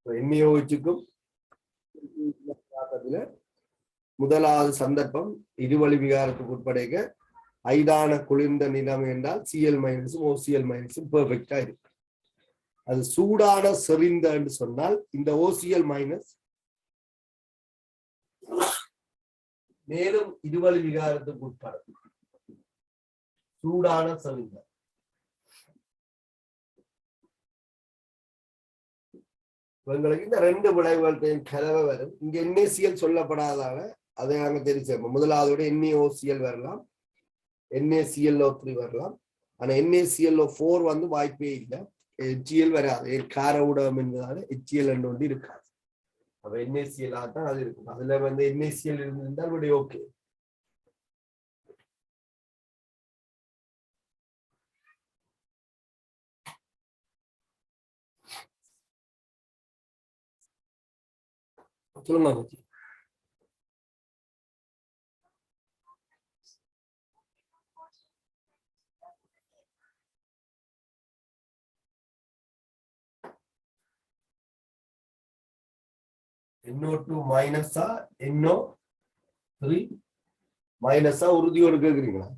NaOHக்கும் முதலாவது சந்தர்ப்பம் இருவழி விகாரத்துக்கு உட்படைக்க ஐதான குளிர்ந்த நிலைமை என்றால் Cl- OCl- பெர்ஃபெக்டா இருக்கு. அது சூடான செறிந்த என்று சொன்னால் இந்த OCl- மேலும் இருவழி விகாரத்துக்கு உட்படும். சூடான செறிந்த உங்களுக்கு இந்த ரெண்டு விளைவுகளையும் கலவை வரும். இங்க NaCl சொல்லப்படாதால அதை நாங்க தெரிஞ்சோம். முதலாவதோட NaOCl வரலாம், NaClO3 வரலாம். ஆனா NaClO4 வந்து வாய்ப்பே இல்லை. HCl வராது. கார ஊடகம் என்பதால HCl ஒன்று இருக்காது. அப்ப NaCl தான் அது இருக்கும். அதுல வந்து NaCl இருந்திருந்தால் அப்படியே ஓகே. சொல்லுங்க. NO2 மைனஸா NO3 மைனஸா உறுதியோடு கேக்குறீங்களா?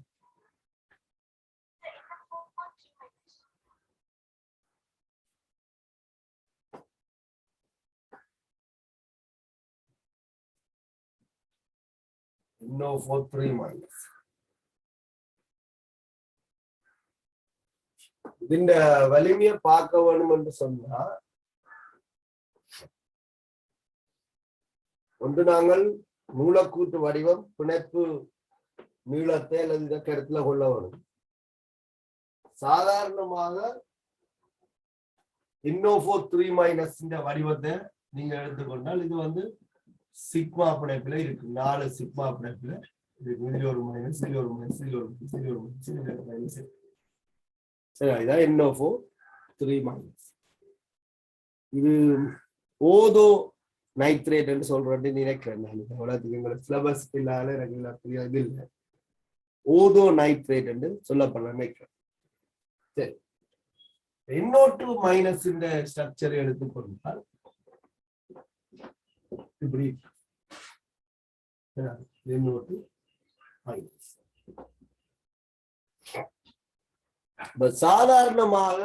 NO4 minus. இந்த வலிமையை பார்க்க வேணும் என்று சொன்னா ஒன்று நாங்கள் மூலக்கூட்டு வடிவம் பிணைப்பு நீளத்தை அல்லது கருத்துல கொள்ள வேணும். சாதாரணமாக NO4 வடிவத்தை நீங்க எடுத்துக்கொண்டால் இது வந்து சிக்மா பிணைப்புல இருக்கு. 4 சிக்மா பிணைப்புல இருக்கு. ஒரு மைனஸ், ஒரு மைனஸ், ஒரு மைனஸ், ஒரு மைனஸ். சரி, இதான் NO4 இது ஓதோ நைட்ரேட் என்று சொல்றேன் நினைக்கிறேன். உங்களுக்கு சிலபஸ் இல்லாத இது இல்லை. ஓதோ நைட்ரேட் என்று சொல்லப்பட நினைக்கிறேன். சரி, NO2- இந்த ஸ்ட்ரக்சரை எடுத்துக்கொண்டால் இப்படி NO2-. சாதாரணமாக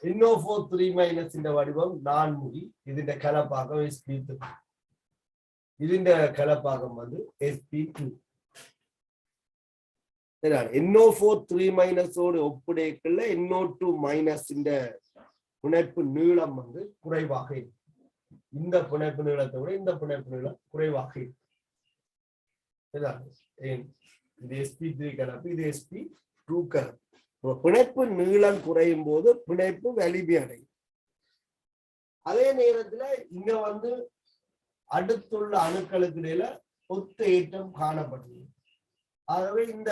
NO4 இந்த வடிவம் 4 ഇതിന്റെ கலப்பாக்கம் sp3. ഇതിന്റെ கலப்பாக்கம் வந்து sp2. NO4 ஓடு ஒப்பிடைக்குள்ள NO2- இந்த பிணைப்பு நீளம் வந்து குறைவாக இருக்கு. இந்த பிணைப்பு நீளத்தை விட இந்த பிணைப்பு நீளம் குறைவாக இருக்கு. இது sp3 கலப்பு, இது sp2 கலப்பு. பிணைப்பு நீளம் குறையும் போது பிணைப்பு வலிமை அடையும். அதே நேரத்துல இங்க வந்து அடுத்துள்ள அணுக்களுக்கு இடையில ஒத்த ஏற்றம் காணப்படுது. ஆகவே இந்த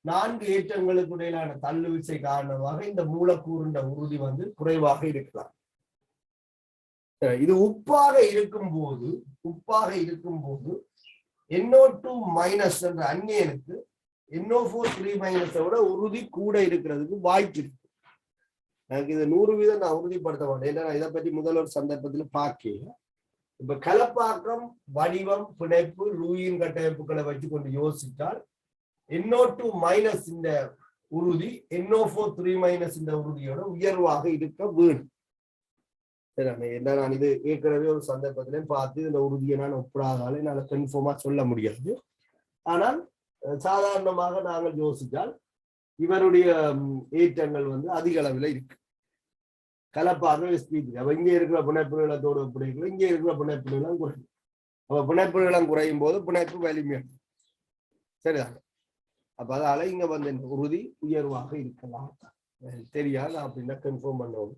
4 ஏற்றங்களுக்கு இடையிலான தள்ளு விசை காரணமாக இந்த மூலக்கூறுண்ட உறுதி வந்து குறைவாக இருக்கலாம். இது உப்பாக இருக்கும் போது NO2- என்ற அந்நியனுக்கு NO4 விட உறுதி கூட இருக்கிறதுக்கு வாய்ப்பு இருக்கு. எனக்கு இது 100% நான் உறுதிப்படுத்த மாட்டேன். ஏன்னா இதை பற்றி முதல் ஒரு சந்தர்ப்பத்தில் பார்க்கல. இப்ப கலப்பாக்கம், வடிவம், பிணைப்பு, லூயின் கட்டமைப்புகளை வச்சு கொண்டு யோசித்தால் NO2- இந்த உறுதி NO4 இந்த உறுதியோட உயர்வாக இருக்க வேணும். என்ன நான் இது ஏற்கனவே ஒரு சந்தர்ப்பத்திலையும் பார்த்து இந்த உறுதியை நான் ஒப்பிடாதால என்னால கன்ஃபார்மா சொல்ல முடியாது. ஆனால் சாதாரணமாக நாங்கள் யோசித்தால் இவருடைய ஏற்றங்கள் வந்து அதிக அளவில் இருக்கு. கலப்பாக sp3. அப்ப இங்கே இருக்கிற பிணைப்பு நீளத்தோடு ஒப்பிடைக்கல, இங்கே இருக்கிற பிணைப்பு நீளம் குறையும். அப்ப பிணைப்பு நீளம் குறையும் போது பிணைப்பு வலிமையாக சரிதான். அப்ப அதால இங்க வந்து உறுதி உயர்வாக இருக்கலாம். தெரியாது அப்படின்னா கன்ஃபார்ம் பண்ணணும்.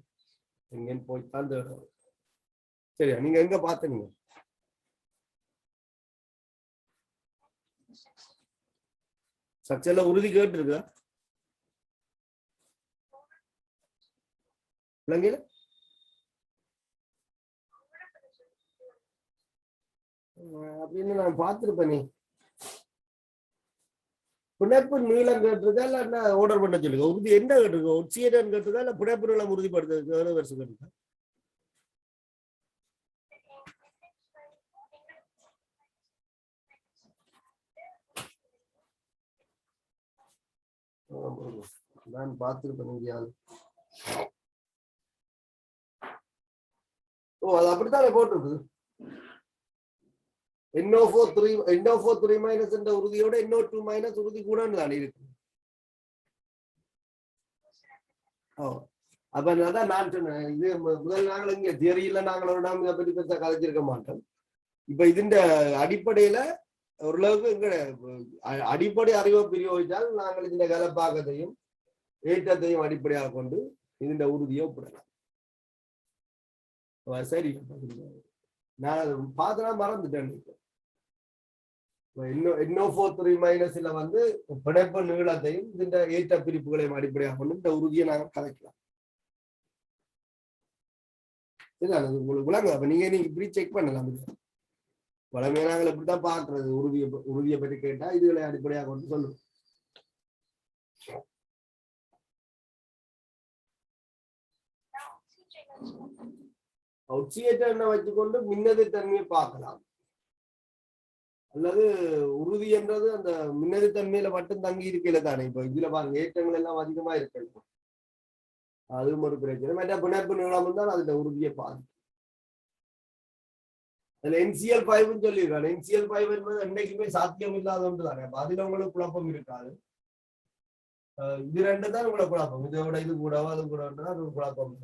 எங்கன்னு போய்தான் தேடணும். சரியா? நீங்க எங்க பார்த்தீங்க? சர்ச்சையில உறுதி கேட்டிருக்கா? விளங்கல? அப்படின்னு நான் பார்த்திருப்பேனே. பிணைப்பு நீளம் கேட்டிருக்கா இல்ல என்ன ஆர்டர் பண்ண சொல்லுங்க. உறுதி என்ன கேட்டிருக்கோம்? ஒட்சியேடன் கேட்டிருக்கா இல்ல பிணைப்பு நீளம் உறுதிப்படுத்துறதுக்கு வருஷம் கேட்டிருக்கா? நான் பார்த்துருப்பேன். ஓ, அது அப்படித்தானே போட்டிருக்கு. NO4 3 மைனஸ் என்ற உறுதியோட NO2 மைனஸ் உறுதி கூட தானே இருக்கு. ஓ, அப்ப நான் சொன்னேன், இது முதல் நாங்கள் இங்க தியரியில நாங்கள் இதை பற்றி பெருசா கதைச்சிருக்க மாட்டோம். இப்ப இதுண்ட அடிப்படையில ஓரளவுக்கு எங்க அடிப்படை அறிவை பிரயோகித்தால் நாங்கள் இந்த கலப்பாக்கத்தையும் ஏற்றத்தையும் அடிப்படையாக கொண்டு இந்த உறுதியை ஒப்பிடலாம். சரி, நான் பார்த்தா மறந்துட்டேன். NO4 மைனஸ்ல வந்து பிணைப்பு நீளத்தையும் இந்த ஏற்ற பிரிப்புகளையும் அடிப்படையாக கொண்டு இந்த உறுதியை நாங்கள் கலைக்கலாம். உங்களுக்கு விளங்க. அப்ப நீங்க இப்படி செக் பண்ணலாம். வளமையா நாங்கள் இப்படித்தான் பாக்குறது. உறுதியை பற்றி கேட்டா இதுகளை அடிப்படையாக கொண்டு சொல்லுவோம். ஒட்சியேட்டர் வச்சுக்கொண்டு மின்னது தன்மையை பார்க்கலாம். அல்லது உறுதி என்றது அந்த மின்னது தன்மையில மட்டும் தங்கி இருக்கல தானே. இப்ப இதுல பாருங்க, ஏற்றங்கள் எல்லாம் அதிகமா இருக்கு. அதுவும் ஒரு பிரச்சனை. மற்ற பிணைப்பு நீளம் இருந்தால் அதுல உறுதியை பாதிக்கும். அதுல NCl5 சொல்லியிருக்காங்க. NCl5 என்பது என்னைக்குமே சாத்தியம் இல்லாத ஒன்று தானே. அதுல உங்களுக்கு குழப்பம் இருக்காது. இது ரெண்டு தான் உங்களுக்கு குழப்பம். இதை விட இது கூடவா அது கூட அது குழப்பம்.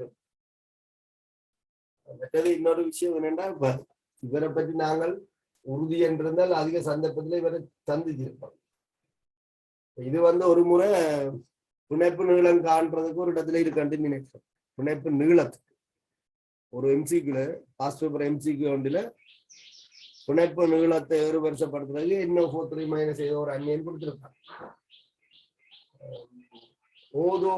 மற்றது இன்னொரு விஷயம் என்னன்னா, இவரை பற்றி நாங்கள் உறுதி என்றிருந்தால் அதிக சந்தர்ப்பத்தில் இவரை சந்திச்சிருப்போம். இது வந்து ஒரு முறை பிணைப்பு நீளம் காண்றதுக்கு ஒரு இடத்துல இருக்கான்னு நினைக்கிறேன். பிணைப்பு நீளத்துக்கு ஒரு MCQ பாஸ்ட் பேப்பர் MCQ ஒன்றில் பிணைப்பு நீளத்தை வருஷப்படுத்துறதுக்கு NO4 மைனஸ் ஏதோ ஒரு அந்நியன் கொடுத்துருக்காங்க. ஓதோ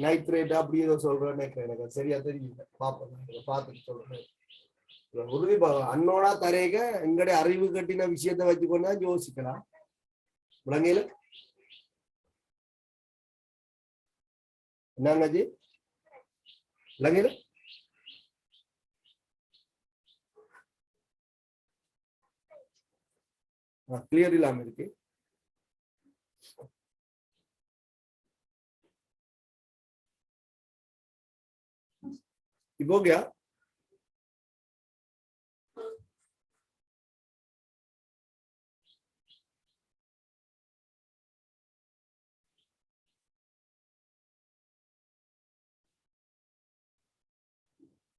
நைட்ரேட் அப்படி ஏதோ சொல்றேன்னு எனக்கு சரியா தெரியல. பார்த்துட்டு சொல்றேன். உறுதி அன்னோடா தரேக எங்களுடைய அறிவு கட்டின விஷயத்தை வச்சுக்கொண்டா யோசிக்கலாம். விளங்கையில என்னங்கஜி? விளங்கையில கிளியர் இல்லாம இருக்கு. இப்போ ஓகே?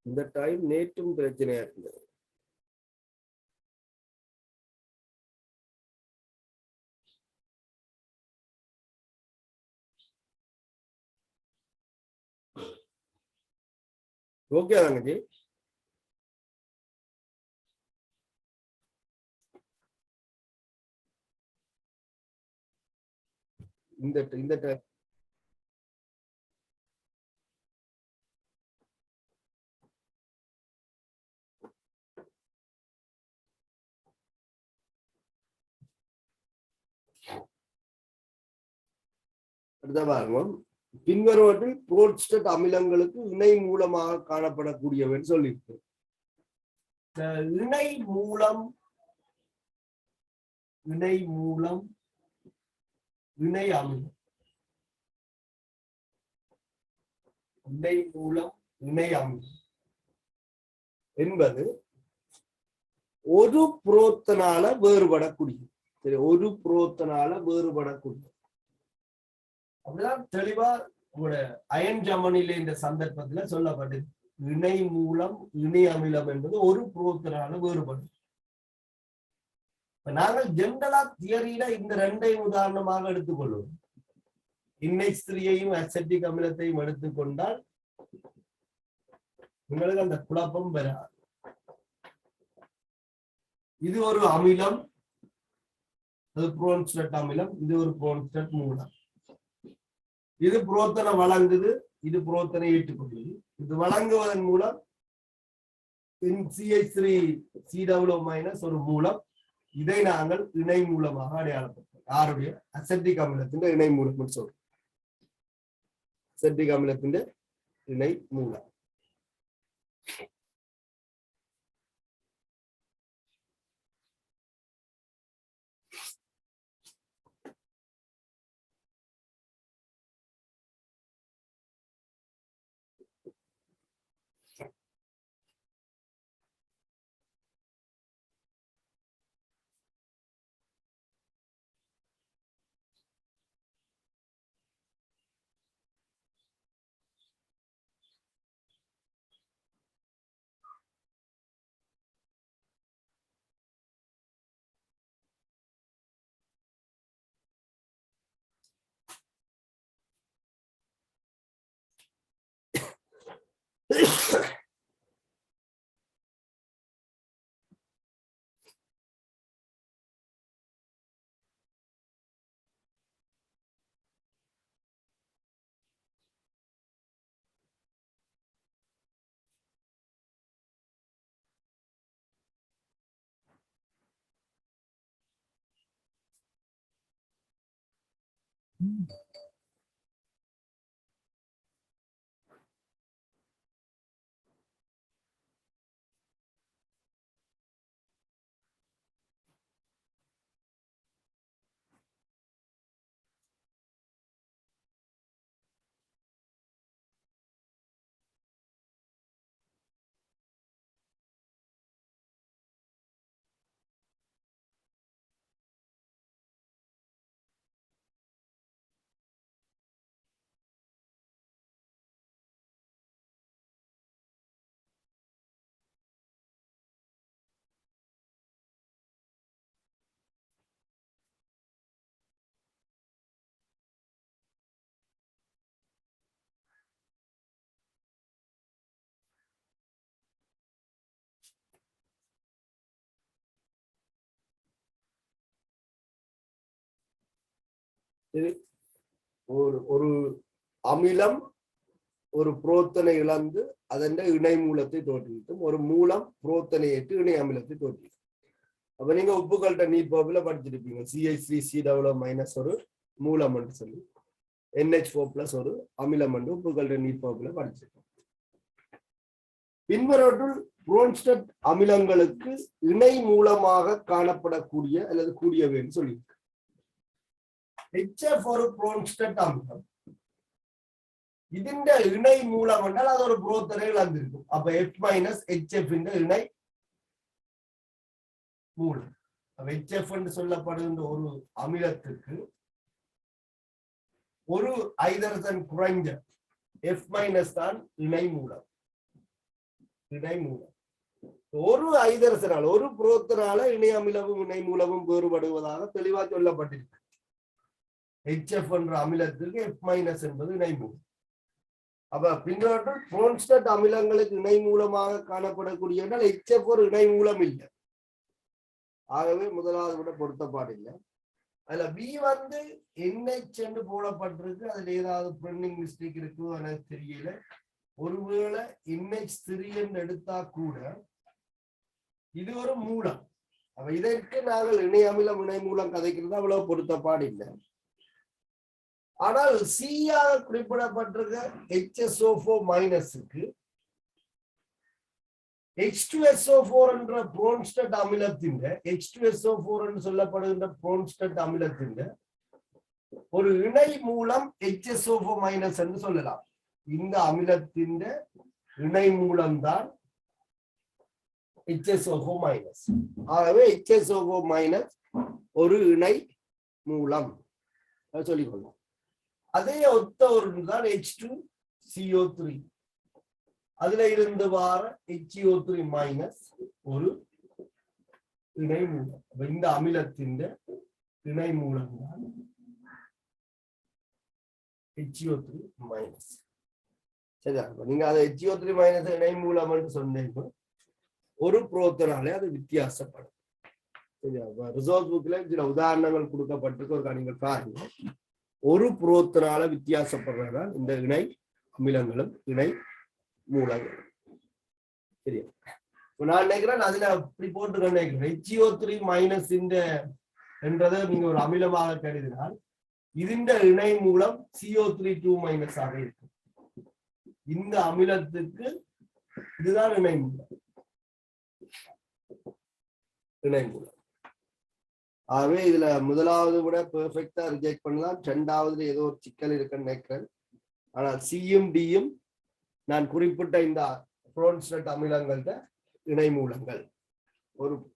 இந்த டைம் நேற்றும் பிரச்சனையா இருந்தது. ஓகே தாங்கஜி? இந்த டைம் பாருங்க. பின்வருவற்றில் புரோட்ஸ்டட் அமிலங்களுக்கு இணை மூலமாக காணப்படக்கூடியவன் சொல்லியிருக்கு. இணை மூலம் இணை அமிலம், இணை மூலம் இணை அமிலம் என்பது ஒரு புரோத்தனால வேறுபடக்கூடிய, சரி, ஒரு புரோத்தனால வேறுபடக்கூடிய. அப்படிதான் தெளிவா உங்களோட அயன் ஜமனில இந்த சந்தர்ப்பத்துல சொல்லப்பட்டது. இணை மூலம் இணை அமிலம் என்பது ஒரு புரோத்தனால வேறுபடும். நாங்கள் ஜென்ரலா தியரியில இந்த ரெண்டையும் உதாரணமாக எடுத்துக்கொள்வோம். NH3 அசெட்டிக் அமிலத்தையும் எடுத்துக்கொண்டால் உங்களுக்கு அந்த குழப்பம் வராது. இது ஒரு அமிலம், அது புரோன்ஸ்டட் அமிலம், இது ஒரு புரோன்ஸ்டட் மூலம். இது புரோத்தனை வழங்குது, இது புரோத்தனை ஏற்றுக்கொள்ளுது. இது வழங்குவதன் மூலம் CH3COO- ஒரு மூலம். இதை நாங்கள் இணை மூலமாக அடையாளப்படுத்தும். யாருடைய? அசெட்டிக் அமிலத்தின் இணை மூலம் சொல்றோம். அசெட்டிக் அமிலத்தின் இணை மூலம். ஒரு அமிலம் ஒரு புரோத்தனை இழந்து அதன் இணை மூலத்தை தோற்றுவிக்கும். ஒரு மூலம் புரோத்தனை ஏற்று இணை அமிலத்தை தோற்றுவிக்கும். அப்ப நீங்க உப்புகள்கிட்ட நீர்ப்பகுப்புல படிச்சிருப்பீங்க. CH3COO- ஒரு மூலம் என்று சொல்லி NH4+ ஒரு அமிலம் என்று உப்புகள்கிட்ட நீர்ப்பகுப்புல படிச்சிருக்கோம். பின்வரவற்றுள் புரோன்ஸ்டட் அமிலங்களுக்கு இணை மூலமாக காணப்படக்கூடிய அல்லது கூடியவைன்னு சொல்லியிருக்கு. HF ஒரு புரோன்ஸ்டட் அமிலம். ഇതിന്റെ இணை மூலம் என்றால் அது ஒரு புரோத்தனை இழந்திருக்கும். அப்ப F- HF இணை மூலம். HF என்று சொல்லப்படுகின்ற ஒரு அமிலத்துக்கு ஒரு ஹைட்ரஜன் குறைஞ்ச F- தான் இணை மூலம். இணை மூலம் ஒரு ஹைட்ரஜனால் ஒரு புரோத்தனால இணை அமிலமும் இணை மூலமும் வேறுபடுவதாக தெளிவாக சொல்லப்பட்டிருக்கு. HF என்ற அமிலத்துக்கு F- என்பது இணை மூலம். அப்ப பின்னொரு புரோன்ஸ்டட் அமிலங்களுக்கு இணை மூலமாக காணப்படக்கூடிய HF ஒரு இணை மூலம் இல்லை. ஆகவே முதலாவது விட பொருத்தப்பாடில்லை. அதுல B வந்து NH என்று போடப்பட்டிருக்கு. அதுல ஏதாவது பிரிண்டிங் மிஸ்டேக் இருக்கோ எனக்கு தெரியல. ஒருவேளை NH3 என்று எடுத்தா கூட இது ஒரு மூலம். அப்ப இதற்கு நாங்கள் இணை அமிலம் இணை மூலம் கதைக்கிறது அவ்வளவு பொருத்தப்பாடில்லை. ஆனால் C-ஆக குறிப்பிடப்பட்டிருக்க HSO4- H2SO4 என்ற புரோன்ஸ்டட் அமிலத்தின் H2SO4 என்று சொல்லப்படுகின்ற புரோன்ஸ்டட் அமிலத்தின் ஒரு இணை மூலம் HSO4- என்று சொல்லலாம். இந்த அமிலத்தின் இணை மூலம்தான் HSO4-. ஆகவே HSO4- ஒரு இணை மூலம் சொல்லிக்கொள்ளலாம். அதே ஒத்த ஒரு தான் H2CO3. அதுல இருந்து வார HCO3- ஒரு இணை மூலம். இந்த அமிலத்தின் இணை மூலம் தான் HCO3-. சரியா? நீங்க அதை HCO3- இணை மூலம் என்று சொன்னீங்க ஒரு புரோத்தனாலே அது வித்தியாசப்படும். சரியா? ரிசோர்ஸ் புக்ல சில உதாரணங்கள் கொடுக்கப்பட்டிருக்கு. ஒரு நீங்கள் பாருங்க. ஒரு புரோத்தனால வித்தியாசப்படுறதுதான் இந்த இணை அமிலங்களும் இணை மூலங்களும். சரியா? நான் நினைக்கிறேன் அதுல அப்படி போட்டு நினைக்கிறேன் HCO3- என்றதை நீங்க ஒரு அமிலமாக கருதினால் இந்த இணை மூலம் CO3 ஆக இருக்கும். இந்த அமிலத்துக்கு இதுதான் இணை மூலம். இணை மூலம். ஆகவே இதுல முதலாவது விட பெர்ஃபெக்டா ரிஜெக்ட் பண்ணலாம். இரண்டாவதுல ஏதோ ஒரு சிக்கல் இருக்குன்னு நினைக்கிறேன். ஆனால் C-யும் D-யும் நான் குறிப்பிட்ட இந்த புரோன்ஸ்டட் அமிலங்கள்ட இணை மூலங்கள்.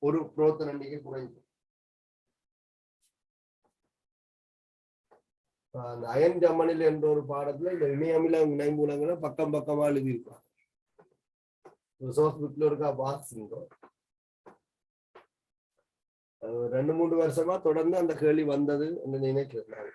ஒரு புரோத்தன எண்ணிக்கை குறைந்து அந்த அயன் ஜமனில் என்ற ஒரு பாடத்துல இந்த இணை அமில இணை மூலங்களை பக்கம் பக்கமா எழுதியிருப்பாங்க. ரிசோர்ஸ் புக்ல இருக்கா வாசிங்கோ. 2-3 வருஷமா தொடர்ந்து அந்த கேள்வி வந்தது என்று நினைக்கிறேன்.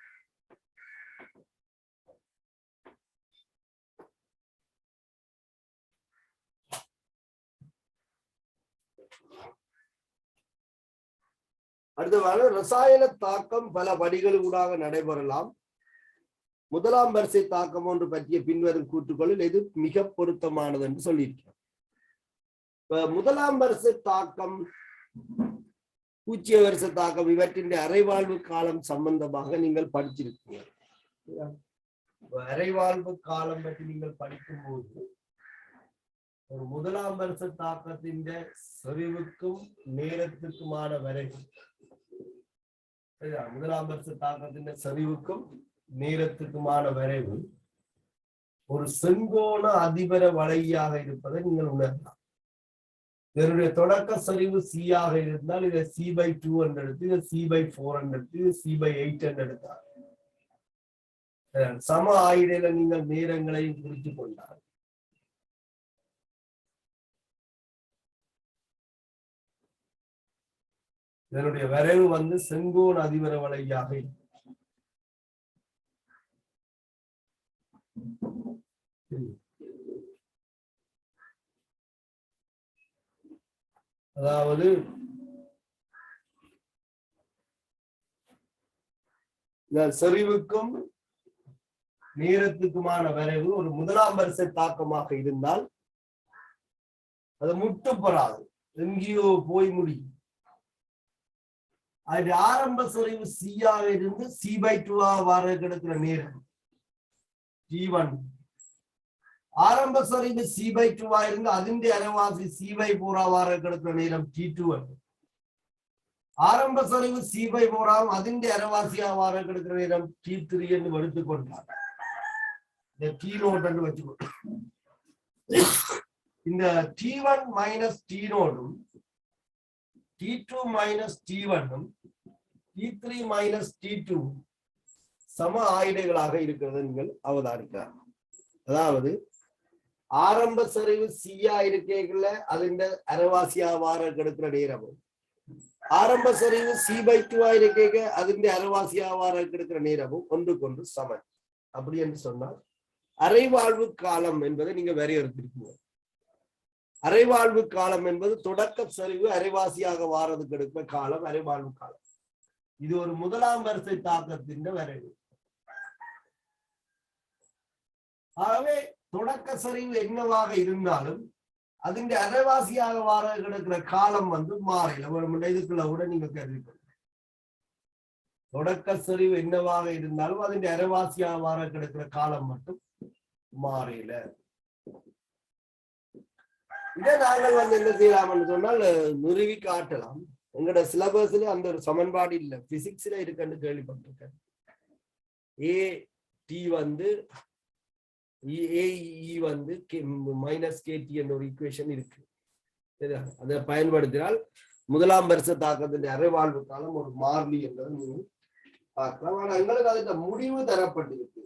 அடுத்த ரசாயன தாக்கம் பல படிகளூடாக நடைபெறலாம். முதலாம் வரிசை தாக்கம் ஒன்று பற்றிய பின்வரும் கூற்றுக்களில் எது மிக பொருத்தமானது என்று சொல்லியிருக்கிறோம். முதலாம் வரிசை தாக்கம், பூஜ்ய வரிசை தாக்கம் இவற்றின் அரைவாழ்வு காலம் சம்பந்தமாக நீங்கள் படிச்சிருக்கீங்க. அரைவாழ்வு காலம் பற்றி நீங்கள் படிக்கும் போது ஒரு முதலாம் வருஷ தாக்கத்தின் செறிவுக்கும் நேரத்துக்குமான வரைவு, முதலாம் வருஷ தாக்கத்தின் செறிவுக்கும் நேரத்துக்குமான வரைவு ஒரு செங்கோண அதிபர வளையாக இருப்பதை நீங்கள் உணரலாம். இதனுடைய தொடக்க சரிவு C ஆக இருந்தால் இதை C/2 என்று எடுத்து, இதை C/4 என்று எடுத்து, இது C/8 என்று எடுத்தார். சம ஆயிடையில நீங்கள் நேரங்களையும் குறித்துக் கொண்டார். இதனுடைய வரைவு வந்து செங்கோண அதிபர வளையாக இருக்கும். அதாவது செறிவுக்கும் நேரத்துக்குமான வரைவு ஒரு முதலாம் வரிசை தாக்கமாக இருந்தால் அது முட்டுப்படாது, எங்கேயோ போய் முடியும். அது ஆரம்ப செறிவு C-ஆக இருந்து C/2 வார கிடக்கிற நேரம் T1, ஆரம்ப சரிவு C/2 இருந்து அதிന്റെ அரைவாசி C/4 வார கிடக்கிற நேரம் T2, ஆரம்ப சரிவு C/4 அதிന്റെ அரைவாசியா வார கிடக்கிற நேரம் T3 என்று எடுத்துக் கொண்டார். இந்த T0 என்று வச்சுக்கொண்டு இந்த T1 minus T0 T2 minus T1 T3 minus T2 சம ஆயிடைகளாக இருக்கிறது நீங்கள் அவதானிக்கலாம். அதாவது ஆரம்ப சரிவு C-ஆ இருக்கேங்கல அதிന്റെ அரைவாசியா வார கிடக்கிற நேரமும், ஆரம்ப சரிவு C/2 இருக்கேங்க அதிന്റെ அரைவாசியா வார கிடக்கிற நேரமும் ஒன்றுக்கொன்று சமன். அப்படி என்று சொன்னால் அரைவாழ்வு காலம் என்பதை நீங்க வரையறுத்திருக்கீங்க. அரைவாழ்வு காலம் என்பது தொடக்க சரிவு அரைவாசியாக வாரதுக்கு எடுக்கிற காலம் அரைவாழ்வு காலம். இது ஒரு முதலாம் வரிசை தாக்கத்தின் வரைவு. ஆகவே தொடக்க சரிவு என்னவாக இருந்தாலும் அதிന്റെ அரைவாசியாக வார கிடக்கிற காலம் வந்து மாறல. இதுக்குள்ள கூட நீங்க கருதிக்கொள்ள தொடக்க சரிவு என்னவாக இருந்தாலும் அதிന്റെ அரைவாசியாக வார கிடக்கிற காலம் மட்டும் மாறல. இதை நாங்கள் வந்து என்ன செய்யலாம் சொன்னால் நிறுவி காட்டலாம். எங்களோட சிலபஸ்ல அந்த ஒரு சமன்பாடு இல்லை, பிசிக்ஸ்ல இருக்குன்னு கேள்விப்பட்டிருக்கேன். AT வந்து AE வந்து -KT என்ற ஒரு ஈக்குவேஷன் இருக்கு. அதை பயன்படுத்தினால் முதலாம் வருஷ தாக்கத்தின் அரைவாழ்வு காலம் ஒரு மாறிலி என்பதை நீங்கள் பார்க்கலாம். ஆனா எங்களுக்கு அதுக்கு முடிவு தரப்பட்டிருக்கு.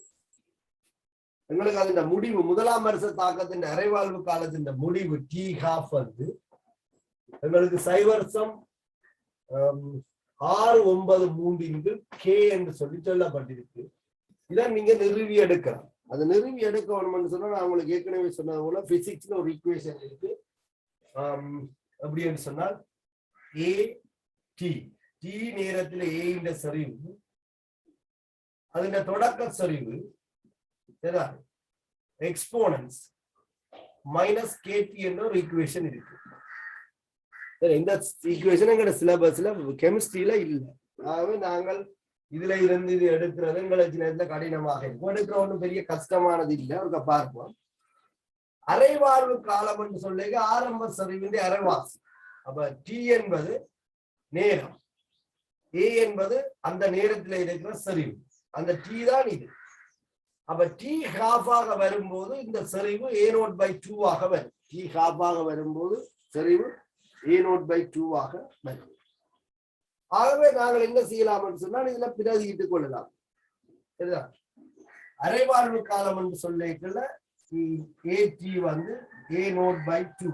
எங்களுக்கு அதுல முடிவு முதலாம் வருஷ தாக்கத்தின் அரைவாழ்வு காலத்தின் முடிவு T12 வந்து எங்களுக்கு சைவர்சம் 693 K என்று சொல்லி சொல்லப்பட்டிருக்கு. இதை நீங்க நிறுவி எடுக்கலாம். அது நிறுவி எடுக்க வேணும்னு சொன்னா நான் உங்களுக்கு ஏற்கனவே சொன்னது போல பிசிக்ஸ்ல ஒரு ஈக்குவேஷன் இருக்கு. அப்படின்னு சொன்னால் AT நேரத்தில் A இந்த சரிவு அதிന്റെ தொடக்க சரிவு எக்ஸ்போனன்ஸ் -KT என்ற ஒரு ஈக்குவேஷன் இருக்கு. இந்த ஈக்குவேஷன் எங்களோட சிலபஸ்ல கெமிஸ்ட்ரியில இல்லை. ஆகவே நாங்கள் இதுல இருந்து இது எடுக்கிறது எங்களுக்கு நேரத்துல கடினமாக இருக்கும். எடுக்கிற ஒன்றும் பெரிய கஷ்டமானது இல்லை. அவருக்கு பார்ப்போம். அரைவாழ்வு காலம் என்று சொல்லிக்க ஆரம்ப சரிவின் அரைவாசி. அப்ப T என்பது நேரம், A என்பது அந்த நேரத்தில் இருக்கிற சரிவு, அந்த T தான் இது. அப்ப T12 வரும்போது இந்த சரிவு A0/2 வரும். T12 வரும்போது சரிவு A0/2 வரும். ஆகவே நாங்கள் என்ன செய்யலாம் என்று சொன்னால் இதுல பிரதியிட்டுக் கொள்ளலாம். அரைவாழ்வு காலம் என்று சொல்லிக்கல AT வந்து A0/2